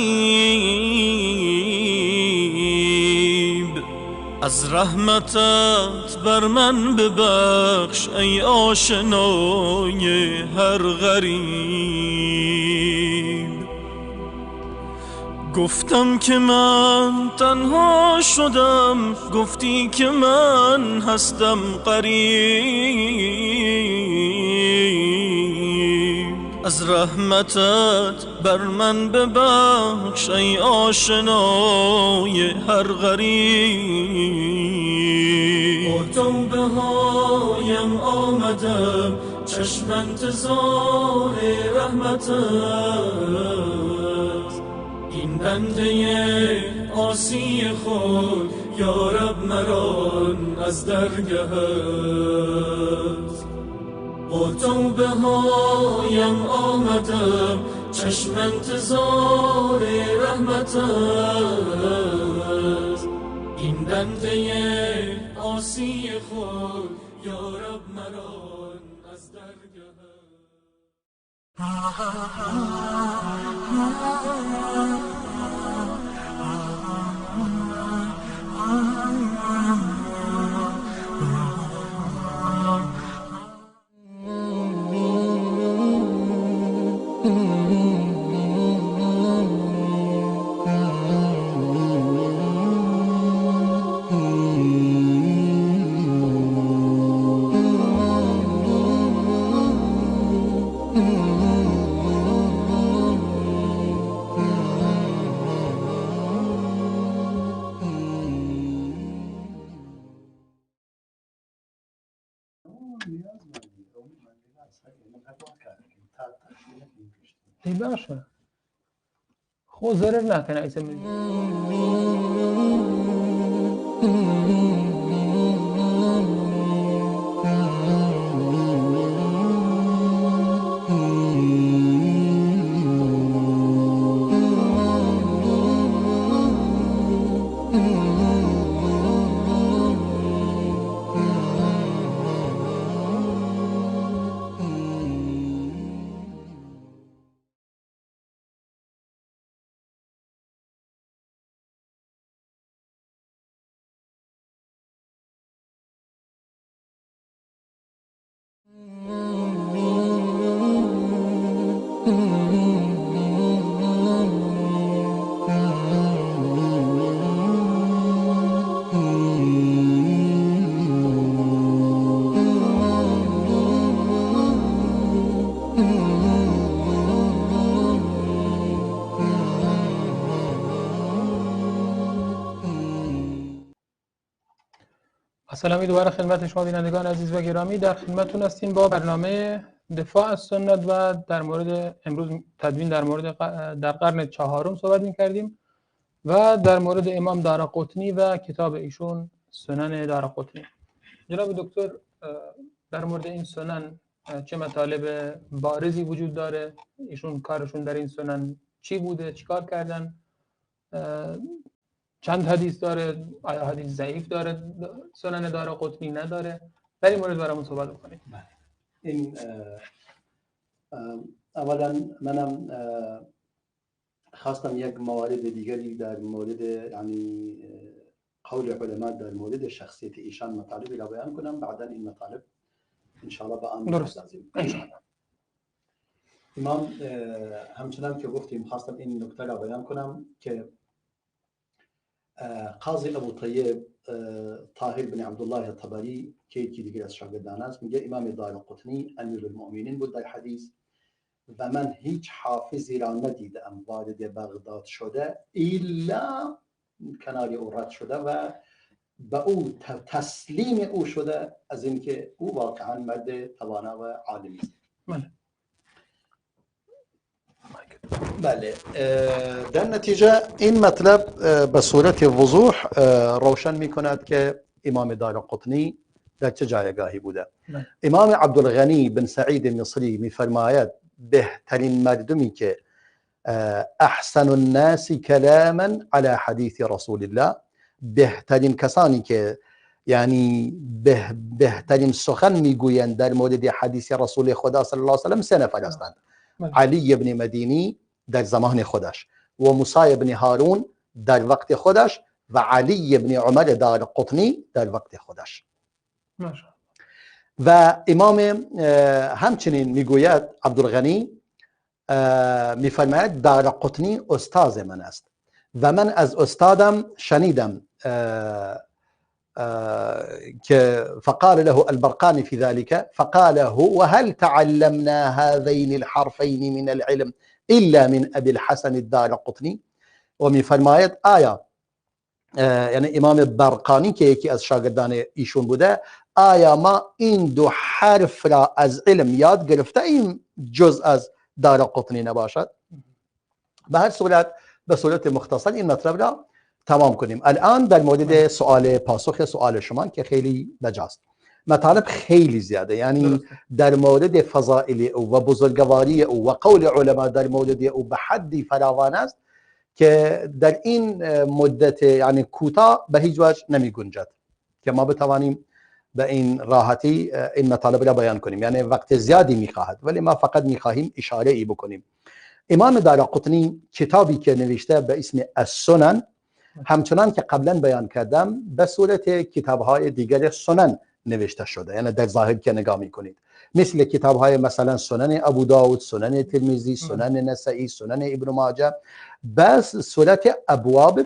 از رحمتت بر من ببخش ای آشنای هر غریب. گفتم که من تنها شدم، گفتی که من هستم غریب. از رحمتت بر من ببخش ای آشنای هر غریب. با توبه هایم آمدم چشم انتظار رحمتت. این بنده عاصی خود یا رب مران از درگهت. با توبه هایم آمدم چشم انتظار رحمتت. این بنده عاصی خود یا رب مران از درگهت. ای باشه خود ضرر نکنه ایسا سلامی دوباره خدمت شما بینندگان عزیز و گرامی. در خدمتتون هستیم با برنامه دفاع از سنت و در مورد امروز تدوین در مورد در قرن چهارم صحبت می‌کردیم و در مورد امام دارقطنی و کتاب ایشون سنن دارقطنی. جناب دکتر در مورد این سنن چه مطالب بارزی وجود داره؟ ایشون کارشون در این سنن چی بوده؟ چیکار کردن؟ چند حدیث داره؟ آیا حدیث ضعیف داره؟ سنن دارقطنی نداره؟ در این مورد برامون صحبت بکنید. این اولا منم خواستم یک موارد دیگری در مورد یعنی قول علماء در مورد شخصیت ایشان مطالبی را بیان کنم، بعدا این مطالب ان شاء الله با آن می‌پردازیم. امام همچنان که گفتیم خواستم این نکته را بیان کنم که قاضی ابو طیب طاهر بن عبدالله الطبری که یکی دیگر از شاگردان است میگه امام دارقطنی امیر المؤمنین بود در حدیث و من هیچ حافظی را ندیدم وارد بغداد شده الا کنار او رد شده و به او تسلیم او شده از اینکه او واقعا مرد توانا و عالمی است. بله، در نتیجه این مطلب به صورت وضوح روشن می کند که امام دارقطنی در چه جایگاهی بوده. امام عبدالغنی بن سعید مصری می فرماید بهترین مردمی که احسن الناس کلاما علی حدیث رسول الله، بهترین کسانی که یعنی بهترین سخن میگویند در مورد حدیث رسول خدا صلی الله علیه و سلم 3 نفر هستند: علی ابن مدینی در زمان خودش و موسی ابن هارون در وقت خودش و علی ابن عمر دارقطنی در وقت خودش. و امام همچنین میگوید عبدالغنی میفرماید دارقطنی استاد من است و من از استادم شنیدم که فقال له البرقاني في ذلك فقال هو هل تعلمنا هذين الحرفين من العلم الا من ابي الحسن الدارقطني. و میفرماید آیا یعنی امام برقانی که یکی از شاگردان ایشون بوده، آیا ما این 2 حرف را از علم یاد گرفته ایم جز از دارقطنی نباشد؟ به هر صورت به صورت مختصر این مطلب را تمام کنیم. الان در مورد پاسخ سوال شما که خیلی بجاست، مطالب خیلی زیاده، یعنی در مورد فضائل او و بزرگواری او و قول علما در مورد او به حدی فراوان است که در این مدت یعنی کوتاه به هیچ وجه نمی گنجد که ما بتوانیم به این راحتی این مطالب را بیان کنیم، یعنی وقت زیادی میخواهد، ولی ما فقط میخواهیم اشاره ای بکنیم. امام دارقطنی کتابی که نوشته به اسم السنن، همچنان که قبلا بیان کردم به صورت کتاب‌های دیگر سنن نوشته شده، یعنی در ظاهر که نگاه میکنید مثل کتاب‌های مثلا سنن ابو داود، سنن ترمذی، سنن نسائی، سنن ابن ماجه، بس صورت ابواب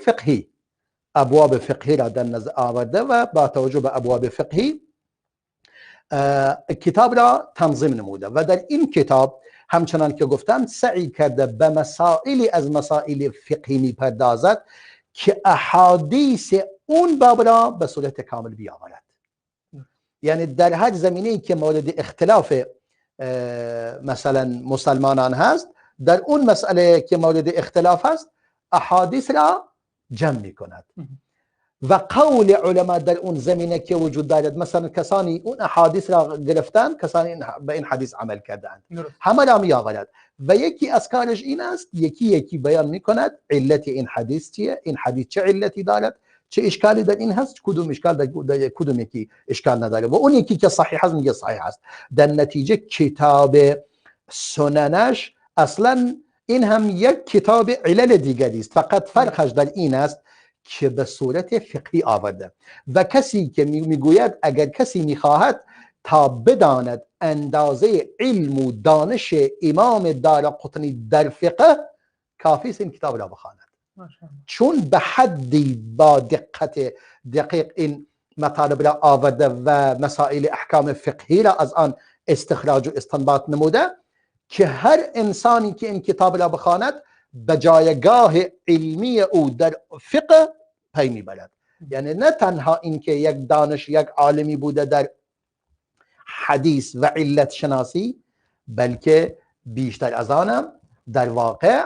فقهی را در نظر آورده و با توجه به ابواب فقهی کتاب را تنظیم نموده و در این کتاب همچنان که گفتم سعی کرده به مسائلی از مسائل فقهی میپردازد که احادیث اون باب را به صورت کامل بیاورد. یعنی در هر زمینه‌ای که مورد اختلاف مثلا مسلمانان هست، در اون مسئله که مورد اختلاف هست احادیث را جمع می کند و قول علما در اون زمینه که وجود دارد، مثلا کسانی اون احادیث را گرفتن، کسانی به این حدیث عمل کردند، همه را می آورد و یکی از کارش این است یکی بیان می کند علت این حدیث چیه، این حدیث چه علتی دارد، چه اشکالی در این هست، کدوم اشکال در کدوم یکی اشکال نداره و اون یکی که صحیح است میگه صحیح است. در نتیجه کتاب سننش اصلا این هم یک کتاب علل دیگری است، فقط فرقش در این است که به صورت فقهی آورده و کسی که میگوید اگر کسی میخواهد تا بداند اندازه علم و دانش امام دارقطنی در فقه، کافی است این کتاب را بخواند، چون به حدی با دقیق این مطالب را آورده و مسائل احکام فقهی را از آن استخراج و استنباط نموده که هر انسانی که این کتاب را بخواند به جایگاه علمی او در فقه پی میبرد. یعنی نه تنها اینکه یک دانش یک عالمی بوده در حدیث و علت شناسی، بلکه بیشتر از آنم در واقع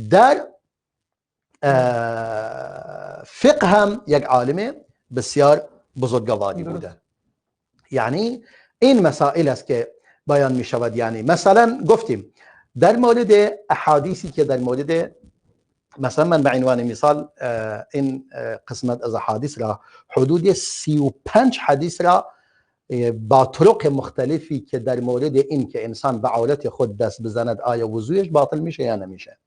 در فقه هم یک عالم بسیار بزرگواری بوده. یعنی این مسائل است که بیان می شود. یعنی مثلا گفتیم در مورد احادیثی که در مورد مثلا من به عنوان مثال این قسمت از احادیث را حدود 35 حدیث را با طرق مختلفی که در مورد این که انسان به عورت خود دست بزند آیا وضویش باطل میشه یا نمیشه،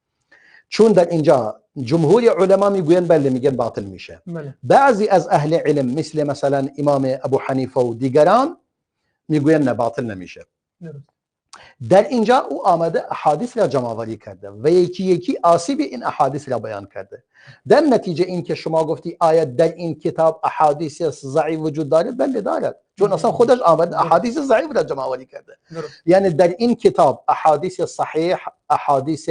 چون در اینجا جمهور علما میگوین بله، میگن باطل میشه. بعضی از اهل علم مثلا امام ابو حنیفه و دیگران میگوین نه، باطل نمیشه. در اینجا او آمده احادیث را جمع آوری کرده و یکی یکی آسیب این احادیث را بیان کرده. در نتیجه این که شما گفتی آیا در این کتاب احادیث ضعیف وجود داره؟ بله دارد، چون اصلا خودش آمده احادیث ضعیف را جمع آوری کرده. یعنی در این کتاب احادیث صحیح، احادیث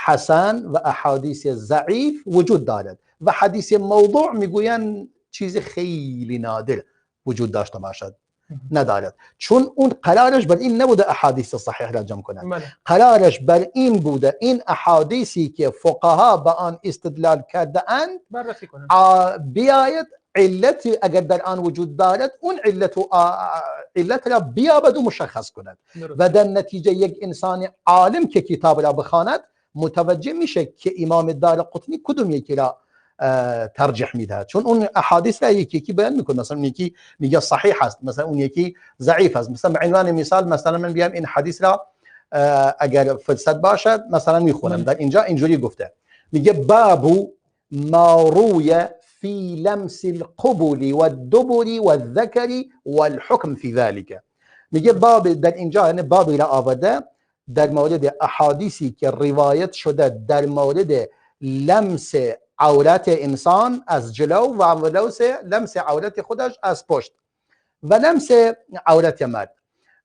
حسن و احادیث ضعیف وجود دارد و حدیث موضوع میگویند چیز خیلی نادر وجود داشته باشد ندارد، چون اون قرارش بر این نبوده احادیث صحیح را جمع کنند، قرارش بر این بوده این احادیثی که فقها به آن استدلال کرده اند بررسی کنند، بیاید علت اگر در آن وجود دارد اون علت را بیابد و مشخص کند و در نتیجه یک انسان عالم که کتاب را بخواند متوجه میشه که امام دارقطنی کدوم یکی را ترجیح میدهد، چون اون احادیث را یکی یکی بیان میکنه. مثلا یکی میگه صحیح است، مثلا اون یکی ضعیف است. مثلا به عنوان مثال مثلا من بیام این حدیث را اگر فرصت باشد مثلا میخونم. در اینجا اینجوری گفته، میگه باب ما روی فی لمس القبل والدبر والذکر والحکم فی ذلك. میگه باب در اینجا یعنی بابی را آورده در مورد احادیثی که روایت شده در مورد لمس عورت انسان از جلو و لمس عورت خودش از پشت و لمس عورت مرد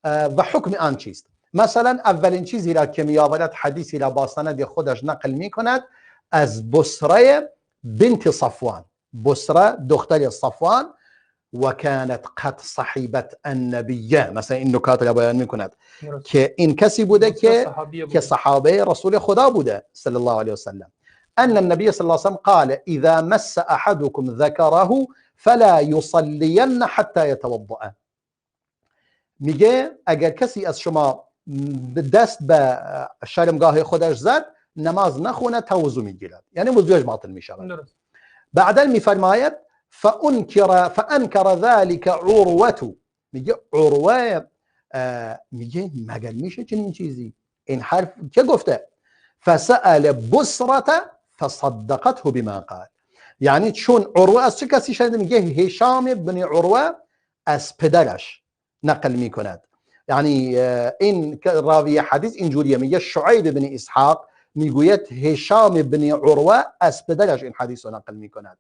و حکم آن چیست. مثلا اولین چیزی را که میآورد حدیثی را با سند خودش نقل میکند از بصره بنت صفوان. بصره دختر صفوان و كانت قد صحیبت النبیه. مثلا این نکات را بیان میکند که این کسی بوده که صحابه رسول خدا بوده صلی الله علیه وسلم. ان النبي صلى الله عليه وسلم قال اذا مس احدكم ذكره فلا يصلين حتى يتوضأ. میگه اگر کسی از شما دست به شرمگاه خودش زد نماز نخونه تا وضو میگیرد، یعنی وضوش باطل میشود. بعدا میفرماید فانکر ذلك عروه. میگه عروه میگه مگر میشه چنین چیزی؟ این حرف که گفته فسأل بصرة فصدقته بما قال. یعنی چون عروه از چه کسی شنیده؟ میگه هشام بن عروه از پدرش نقل میکند. یعنی این راوی حدیث اینجوریه، میگه شعیب بن اسحاق میگوید هشام بن عروه از پدرش این حدیث رو نقل میکند.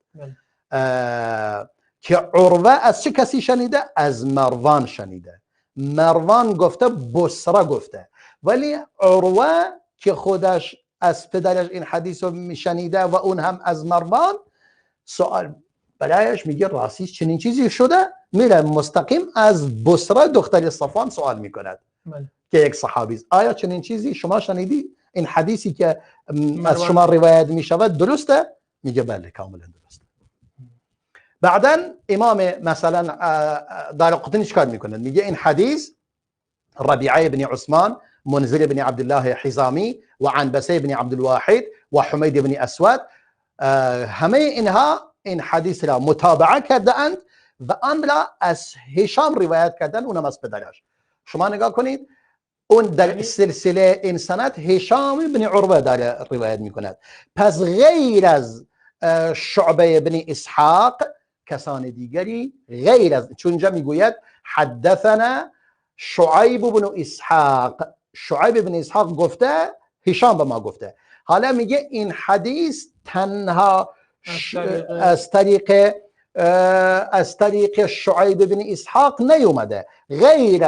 که عروه از چه کسی شنیده؟ از مروان شنیده. مروان گفته بصره گفته، ولی عروه که خودش از پدرش این حدیث رو میشنیده و اون هم از مروان، سوال برایش میگه راستی چنین چیزی شده؟ میره مستقیم از بصره دختر صفوان سوال میکند که یک صحابی است، آیا چنین چیزی شما شنیدی؟ این حدیثی که از شما روایت میشود درسته؟ میگه بله کاملا درسته. بعدا امام مثلا دارقطنی چیکار میکنه؟ میگه این حدیث ربیعه بن عثمان، منذر بن عبد الله حزامی و عنبسه بن عبد الواحد و حمید بن اسود همه اینها این حدیث را متابعه کرده اند و آن را از هشام روایت کردن، اونم از پدرش. شما نگاه کنید اون در سلسله این سند هشام بن عروه داره روایت میکند. پس غیر از شعبه بن اسحاق کسان دیگری غیر از، چون اینجا میگوید حدثنا شعیب بن اسحاق، شعیب بن اسحاق گفته هشام به ما گفته. حالا میگه این حدیث تنها از طریق شعیب بن اسحاق نیومده، غیر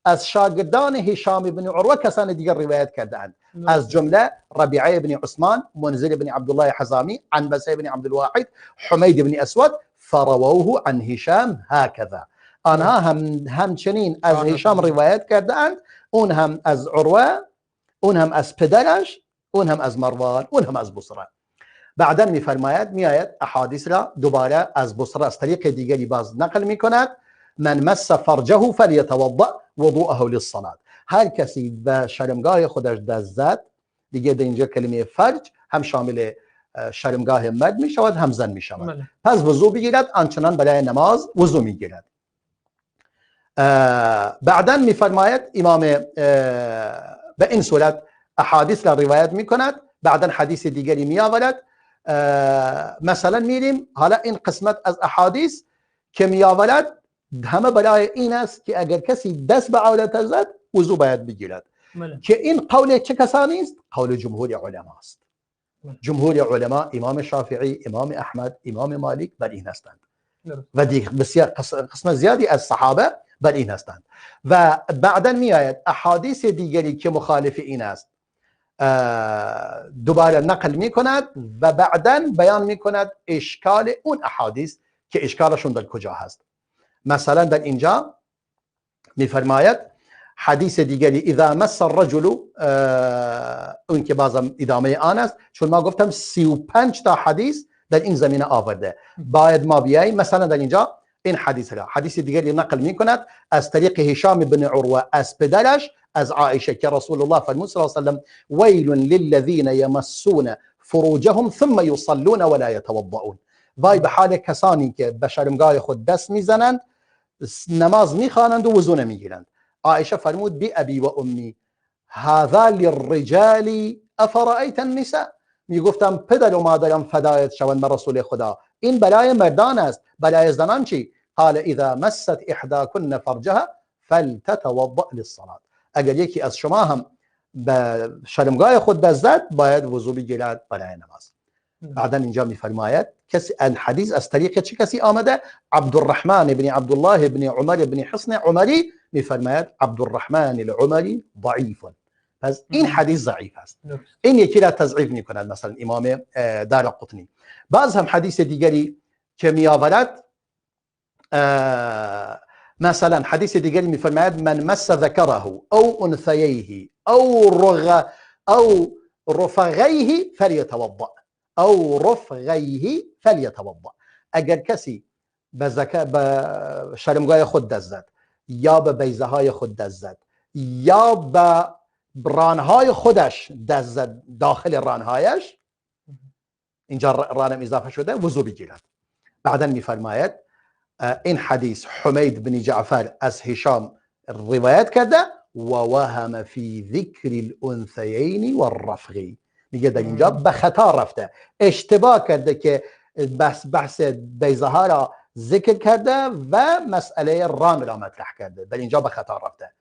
از شاگردان هشام بن عروه کسان دیگر روایت کردند، از جمله ربیعه بن عثمان، منذر بن عبد الله حزامی، عنبسه بن عبد الواحد، حمید بن اسود، فرووه عن هشام هكذا. آنها همچنین از هشام روایت کرده اند، اون هم از عروه، اون هم از پدرش، اون هم از مروان، اون هم از بصره. بعدا میفرماید میآید احادیث را دوباره از بصره از طریق دیگری باز نقل میکند. من مس فرجه فلیتوضأ وضوءه للصلاة. هر کسی به شرمگاه خودش دست زد، دیگه در اینجا کلمه فرج هم شامل شرمگاه مرد می شود هم زن می شود، پس وضو بگیرد آنچنان برای نماز وضو می گیرد. بعدا می فرماید امام به این صورت احادیث را روایت می کند. بعدا حدیث دیگری می آورد. مثلا میریم حالا این قسمت از احادیث که می آورد همه برای این است که اگر کسی دست به عورتش زد وضو باید بگیرد که این قول چه کسانی است؟ قول جمهور علما است. جمهور علما امام شافعی، امام احمد، امام مالک بر این هستند و دیگر بسیار قسم زیادی از صحابه بر این هستند. و بعدا میآید احادیث دیگری که مخالف این است دوباره نقل می کند و بعدا بیان می کند اشکال اون احادیث که اشکالشون در کجا هست. مثلا در اینجا می فرماید حدیث دیگری اذا مس الرجل، اون که بازم ادامه آن است، چون ما گفتم 35 تا حدیث در این زمینه آورده، باید ما بیاییم مثلا در اینجا این حدیث را حدیث دیگری نقل می کند از طریق هشام بن عروه از پدرش از عائشه که رسول الله فرمود صلی الله علیه و سلم ویل للذین یمسون فروجهم ثم یصلون ولا یتوضؤون، وای به حال کسانی که به شرمگاه خود دست میزنند نماز میخوانند و وضو نمیگیرند. عائشه فرمود بی ابی و امی هذا للرجال افرأیت النساء، میگفتم پدر و مادرم فدایت شوند بر رسول خدا، این برای مردان است، برای زنان چی؟ قال اذا مست احداکن فرجها فلتتوضأ للصلاة، اگر یکی از شما هم به شرمگاه خود دست زد باید وضو بگیرد برای نماز. بعدا اینجا میفرماید کسی الحدیث از طریق چه کسی آمده؟ عبدالرحمن ابن عبدالله ابن عمر ابن حصن عمری میفرماید عبدالرحمن العمری ضعیف، پس این حدیث ضعیف است. این یکی را تضعیف میکند مثلا امام دارقطنی. باز هم حدیث دیگری که میآورد مثلا حدیث دیگری میفرماید من مس ذکره او انثیه او رفغیه فلیتوضأ او رفغیه فلیتوضأ، اگر کسی به شرمگاه خود دست زد یا به بیضه های خود دست زد یا به رانهای خودش دست زد داخل رانهایش، اینجا رانم اضافه شده، وضو بگیرد. بعدا میفرماید این حدیث حمید بن جعفر از هشام روایت کرده و وهم فی ذکر الانثیین والرفغی، میگه در اینجا به خطا رفته، اشتباه کرده که بحث بیضه ها را ذکر کرده و مسئله ران را مطرح کرده، در اینجا به خطا رفته.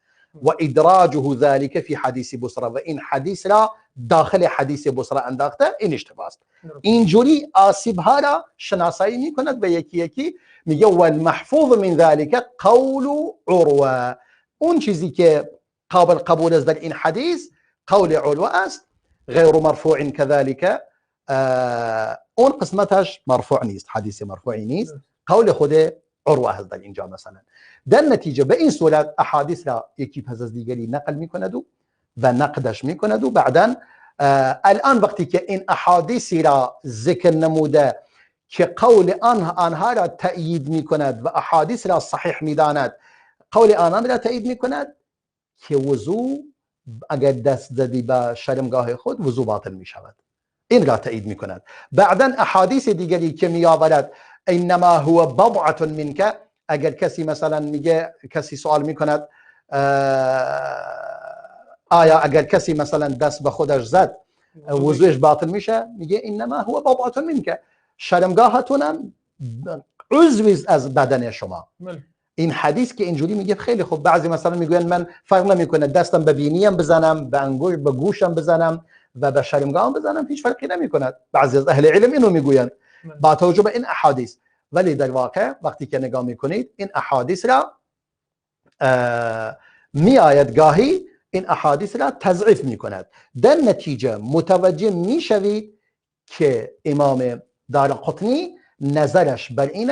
و ادراجه ذلك فی حدیث بصره، و این حدیث را داخل حدیث بصره انداخته، این اشتباه است. اینجوری آسیب ها را شناسایی میکند به یکی یکی، میگه والمحفوظ من ذلك قول عروه، اون چیزی که قابل قبول است در این حدیث قول عروه است، غیر مرفوع كذلك، اون قسمتش مرفوع نیست، حدیث مرفوعی نیست، قول خود عروه هست در اینجا. مثلا در نتیجه به این صورت احادیث را یکی پس از دیگری نقل میکند و نقدش میکند و بعدا الان وقتی که این احادیثی را ذکر نموده که قول آنها را تأیید میکند و احادیث را صحیح میداند، قول آنان را تأیید میکند که وضو اگر دست زدی به شرمگاه خود وضو باطل میشود، این را تأیید میکند. بعدا احادیث دیگری که میآورد انما هو بضعة منك، اگر کسی مثلا میگه، کسی سوال میکند آیا اگر کسی مثلا دست به خودش زد وضوش باطل میشه؟ میگه انما هو بضعة منك، شرمگاهتون عضوی از بدن شما. این حدیث که اینجوری میگه خیلی خوب، بعضی مثلا میگوین من فرق نمیکنه دستم به بینیم بزنم، به انگوش به گوشم بزنم و به شرمگاهم بزنم، هیچ فرقی نمیکنه. بعضی از اهل علم اینو میگوین با توجه به این احادیث، ولی در واقع وقتی که نگاه میکنید این احادیث را میآید گاهی این احادیث را تضعیف میکند، در نتیجه متوجه میشوید که امام دارقطنی نظرش بر این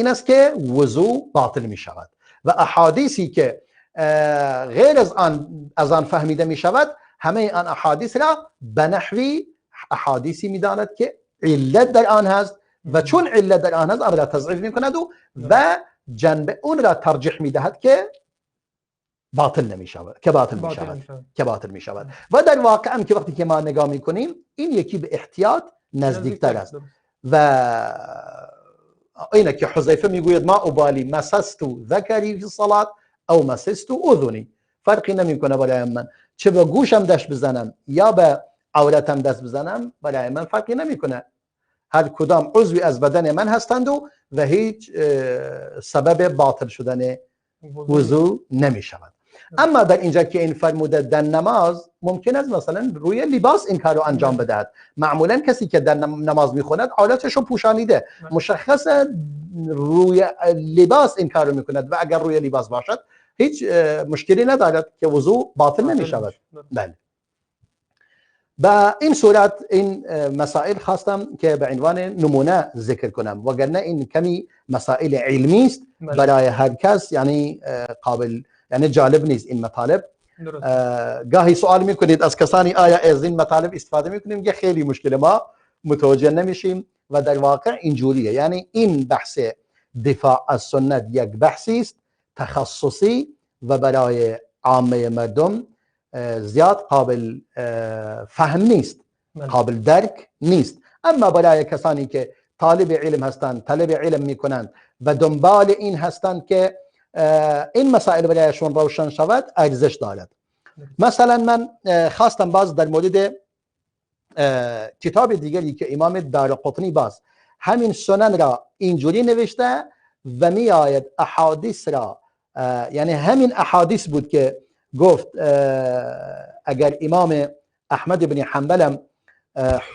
است که وضو باطل می شود و احادیثی که غیر از آن فهمیده می شود همه آن احادیث را به نحوی احادیثی می داند که علت در آن هست و چون علت در آن هست آن را تضعیف می کند و جنب اون را ترجیح می دهد که باطل نمی شود، که باطل می شود. و در واقع هم که وقتی که ما نگاه می کنیم این یکی به احتیاط نزدیکتر است و اینه که حذیفه میگوید ما ابالی مسست ذکری فی الصلاه او مسست اذنی، فرقی نمیکنه برای من چه به گوشم دست بزنم یا به عورتم دست بزنم، برای من فرقی نمیکنه. هر کدام عضوی از بدن من هستند و هیچ سبب باطل شدن وضو نمی شود. اما در اینجا که این فرموده در نماز ممکن است مثلا روی لباس این کار رو انجام بدهد. معمولا کسی که در نماز میخوند عادتش رو پوشانیده، مشخص روی لباس این کار رو میکند و اگر روی لباس باشد هیچ مشکلی ندارد که وضو باطل نمی شود. بله. با این صورت این مسائل خواستم که به عنوان نمونه ذکر کنم، وگرنه این کمی مسائل علمی است برای هر کس، یعنی قابل، یعنی جالب نیست این مطالب. گاهی سوال میکنید از کسانی آیا از این مطالب استفاده میکنیم، که خیلی مشکل ما متوجه نمیشیم و در واقع اینجوریه. یعنی این بحث دفاع از سنت یک بحثی است تخصصی و برای عامه مردم زیاد قابل فهم نیست، قابل درک نیست. اما برای کسانی که طالب علم هستند، طلب علم میکنند و دنبال این هستند که این مسائل برایشون روشن شود، ارزش دارد. مثلا من خواستم باز در مورد کتاب دیگری که امام دارقطنی باز همین سنن را اینجوری نوشته و می آید احادیث را، یعنی همین احادیث بود که گفت اگر امام احمد بن حنبل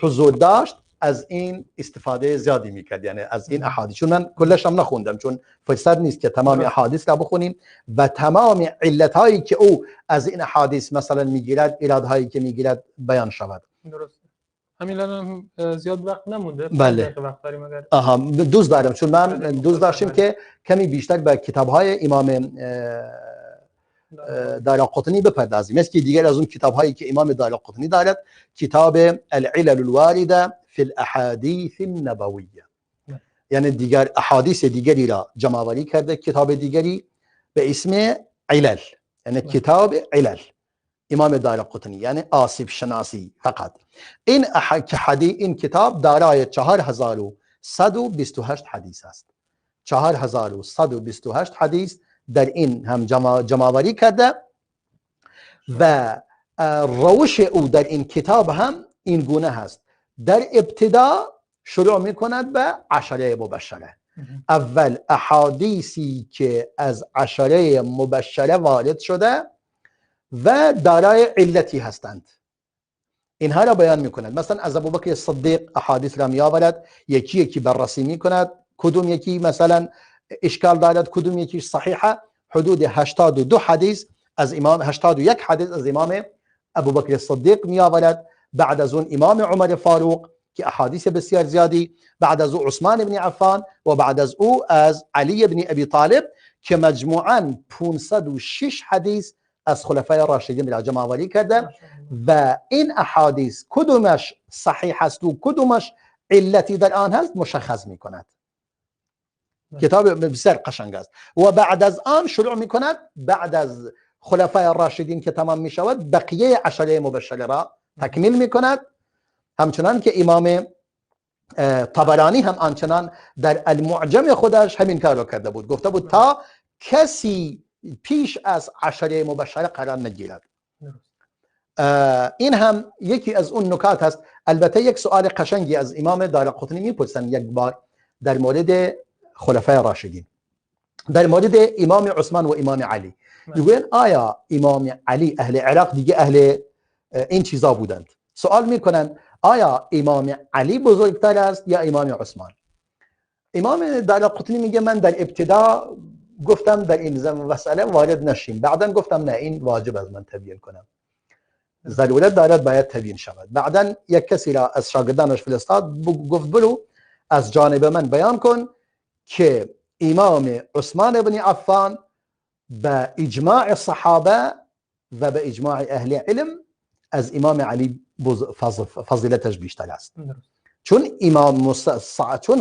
حضور داشت از این استفاده زیادی میکرد، یعنی از این احادیث. چون من کلش هم نخوندم، چون فرصت نیست که تمام احادیث را بخونیم و تمام علت هایی که او از این احادیث مثلا میگیرد، ایراد هایی که میگیرد بیان شود. درست. همین الان زیاد وقت نمونده. بله. وقت داریم اگر دوست دارم، چون من دوست داشتیم که کمی بیشتر به کتاب های امام دارقطنی بپردازیم، مثل دیگر از اون کتاب هایی که امام دارقطنی دارد، کتاب العلل الوارده فی الاحادیث النبویه، یعنی دیگر احادیث دیگری را جمع‌آوری کرده، کتاب دیگری به اسم علل، یعنی کتاب علل امام دارقطنی، یعنی آسیب شناسی فقط. این کتاب دارای 4128 حدیث است. 4128 حدیث در این هم جمع‌آوری کرده و روش او در این کتاب هم این گونه هست. در ابتدا شروع میکند به عشره مبشره. اول احادیثی که از عشره مبشره وارد شده و دارای علتی هستند اینها را بیان میکند. مثلا از ابوبکر صدیق احادیث را میآورد، یکی یکی بررسی میکند، کدوم یکی مثلا اشکال دارد، کدوم یکی صحیحه. حدود 82 حدیث از امام، 81 حدیث از امام ابوبکر صدیق میآورد. بعد از اون امام عمر فاروق که احادیث بسیار زیادی، بعد از او عثمان بن عفان و بعد از او از علی بن ابی طالب که مجموعاً 506 حدیث از خلفای راشدین را جمع آوری کرده و این احادیث کدومش صحیح است و کدومش علتی در آن هست مشخص می کند. کتاب بسیار قشنگ است. و بعد از آن شروع می کند، بعد از خلفای راشدین که تمام می شود، بقیه عشره مبشره را تکمیل می کند. همچنان که امام طبرانی هم آنچنان در المعجم خودش همین کار رو کرده بود، گفته بود تا کسی پیش از عشره مبشره قرار نگیرد. این هم یکی از اون نکات هست. البته یک سوال قشنگی از امام دارقطنی میپرسن یک بار در مورد خلفای راشدین، در مورد امام عثمان و امام علی. میگوین آیا امام علی اهل عراق دیگه اهل این چیزا بودند؟ سوال میکنن آیا امام علی بزرگتر است یا امام عثمان؟ امام دارقطنی میگه من در ابتدا گفتم در این مسئله وارد نشیم، بعدا گفتم نه، این واجب از من تبیین کنم، ضرورت دارد باید تبیین شود. بعدا یک کسی را از شاگردانش فرستاد، گفت برو از جانب من بیان کن که امام عثمان بن عفان به اجماع صحابه و به اجماع اهل علم از امام علی فضیلتش بیشتر است. چون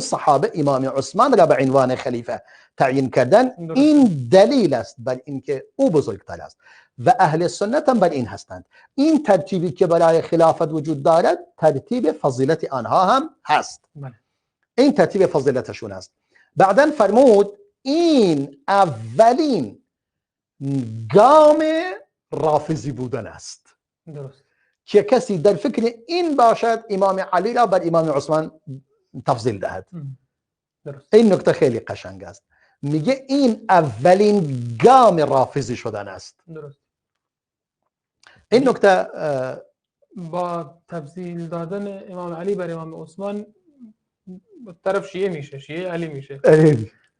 صحابه امام عثمان را به عنوان خلیفه تعیین کردن، این دلیل است بر اینکه او بزرگتر است و اهل سنت هم بر این هستند. این ترتیبی که برای خلافت وجود دارد ترتیب فضیلت آنها هم هست. این ترتیب فضیلتشون است. بعداً فرمود این اولین گام رافضی بودن است. درست. که کسی در فکر این باشد امام علی را بر امام عثمان تفضیل دهد. درست. این نکته خیلی قشنگ است. میگه این اولین گام رافضی شدن است. درست. این نکته با تفضیل دادن امام علی بر امام عثمان طرف شیعه میشه، شیعه علی میشه،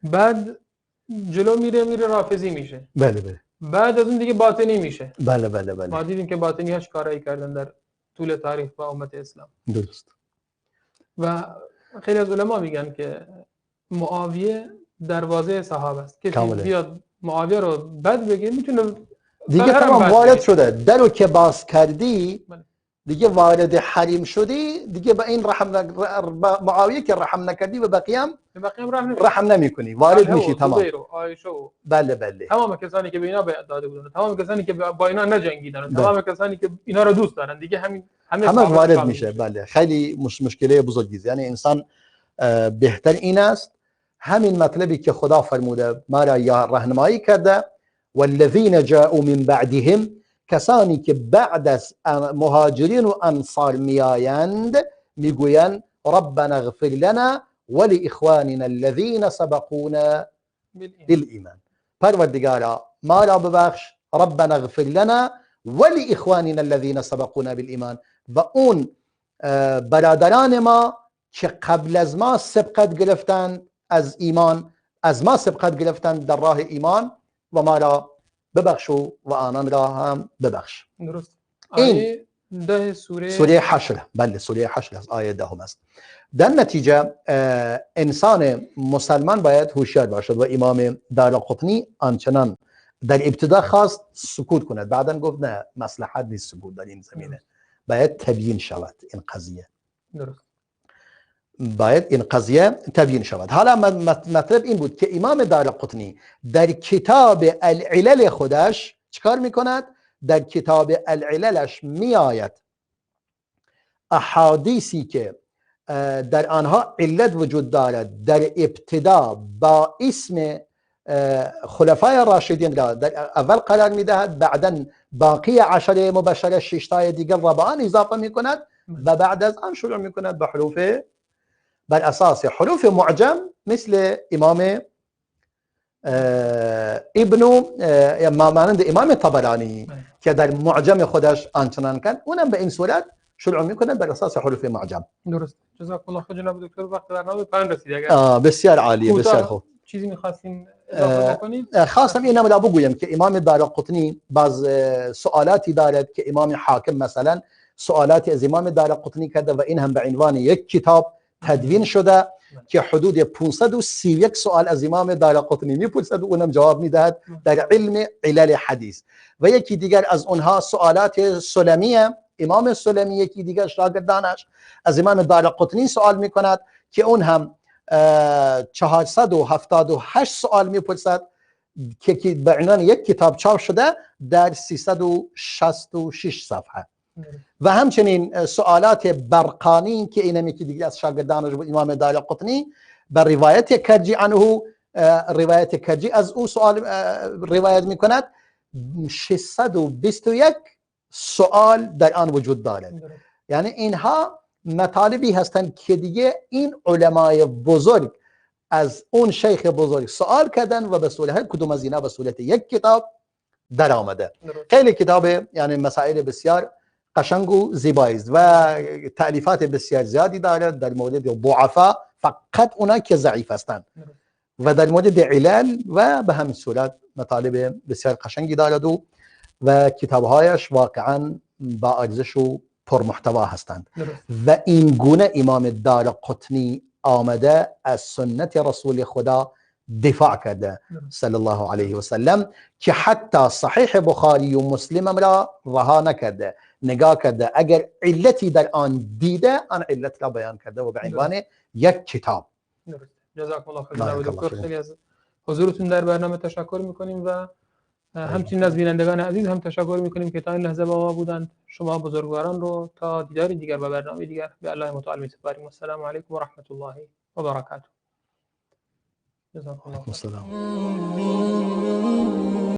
بعد جلو میره رافضی میشه. بله بله. بعد از اون دیگه باطنی میشه. بله بله بله. ما دیدیم که باطنی ها کارایی کردن در طول تاریخ با امت اسلام. درست. و خیلی از علما میگن که معاویه دروازه صحابه است. کسی بیاد معاویه رو بد بگه میتونه دیگه تمام وارد شده. درو که باز کردی دیگه وارد حریم شدی، دیگه به این معاویه که رحم نکردی و بقیه هم رحم نمیکنی، وارد میشی. تمام. بله بله. تمام کسانی که به اینا بیعت داده بودن، تمام کسانی که با اینا نجنگیدن، تمام کسانی که اینا رو دوست دارن، دیگه همه وارد میشه. بله. خیلی مشکله بزرگی است. یعنی انسان بهتر این است همین مطلبی که خدا فرموده ما را یا راهنمایی کرده، والذین جاءوا من بعدهم، کسانی که بعد از مهاجرین و انصار میآیند میگویند ربنا اغفر لنا ولاخواننا الذين سبقونا بالایمان. پروردگارا ما را ببخش، ربنا اغفر لنا ولاخواننا الذين سبقونا بالایمان، و اون برادران ما که قبل از ما سبقت گرفتند از ایمان، از ما سبقت گرفتند در راه ایمان، و ما را ببخشو و آنان را هم ببخش. درست. آیه 10 سوره حشر. بله سوره حشر از آیه 10 است. در نتیجه انسان مسلمان باید هوشیار باشد و امام دارقطنی آنچنان در ابتدا خواست سکوت کند، بعدا گفت نه مصلحت نیست سکوت در این زمینه، باید تبیین شود این قضیه. درست. باید این قضیه تبیین شود. حالا مطلب این بود که امام دارقطنی در کتاب العلل خودش چکار میکند؟ در کتاب العللش میآید احادیثی که در آنها علت وجود دارد در ابتدا با اسم خلفای راشدین را در اول قرار میدهد، بعدا باقی عشره مبشره 6 تای دیگر را به آن اضافه میکند و بعد از آن شروع میکند به حروف بر اساس حروف معجم مثل امام مانند امام طبرانی که در معجم خودش آنچنان کرد، اونم به این صورت شروع میکنه بر اساس حروف معجم. درست. جزاک الله خیر جناب دکتر. وقت برنامه پایان رسید. بسیار عالیه. بسیار خوب. چیزی می‌خواستین اضافه بکنید؟ خواستم اینم را بگویم که امام دارقطنی بعض سوالاتی دارد که امام حاکم مثلا سوالاتی از امام دارقطنی کرده و این هم به عنوان یک کتاب تدوین شده که حدود 531 سوال از امام دارقطنی میپرسد و اونم جواب میدهد در علم علل حدیث. و یکی دیگر از اونها سوالات سلمیه، امام سلمی یکی دیگر شاگردانش از امام دارقطنی سوال میکند که اون هم 478 سوال میپرسد که به عنوان یک کتاب چاپ شده در 366 صفحه. و همچنین سوالات برقانی که اینم یکی دیگر از شاگردانش بود امام دارقطنی بر روایت کرجی عنه، روایت کرجی از او سوال روایت میکند، 621 سوال در آن وجود دارد. یعنی اینها مطالبی هستند که دیگه این علمای بزرگ از اون شیخ بزرگ سوال کردن و به صورت کدوم از اینا به صورت یک کتاب در آمده. خیلی کتاب یعنی مسائل بسیار قشنگ و زیبایی است و تالیفات بسیار زیادی دارد در مورد ضعفا، فقط اونا که ضعیف هستند، و در مورد علل و به همین صورت مطالب بسیار قشنگی دارد و کتابهایش واقعا با ارزش و پرمحتوا هستند. و این گونه امام دارقطنی آمده از سنت رسول خدا دفاع کرده صلی الله علیه و سلم که حتی صحیح بخاری و مسلم را رها نکرده، نگاه کرده اگر علتی در آن دیده آن علت را بیان کرده و به عنوان یک کتاب. جزاک الله خیر جناب دکتر. خیلی از حضورتون در برنامه تشکر میکنیم و همچنین از بینندگان عزیز هم تشکر میکنیم که تا این لحظه با ما بودند. شما بزرگواران رو تا دیداری دیگر و برنامه دیگر به الله متعال میسپاریم. السلام علیکم و رحمت الله و برکاته. جزاک الله خیر.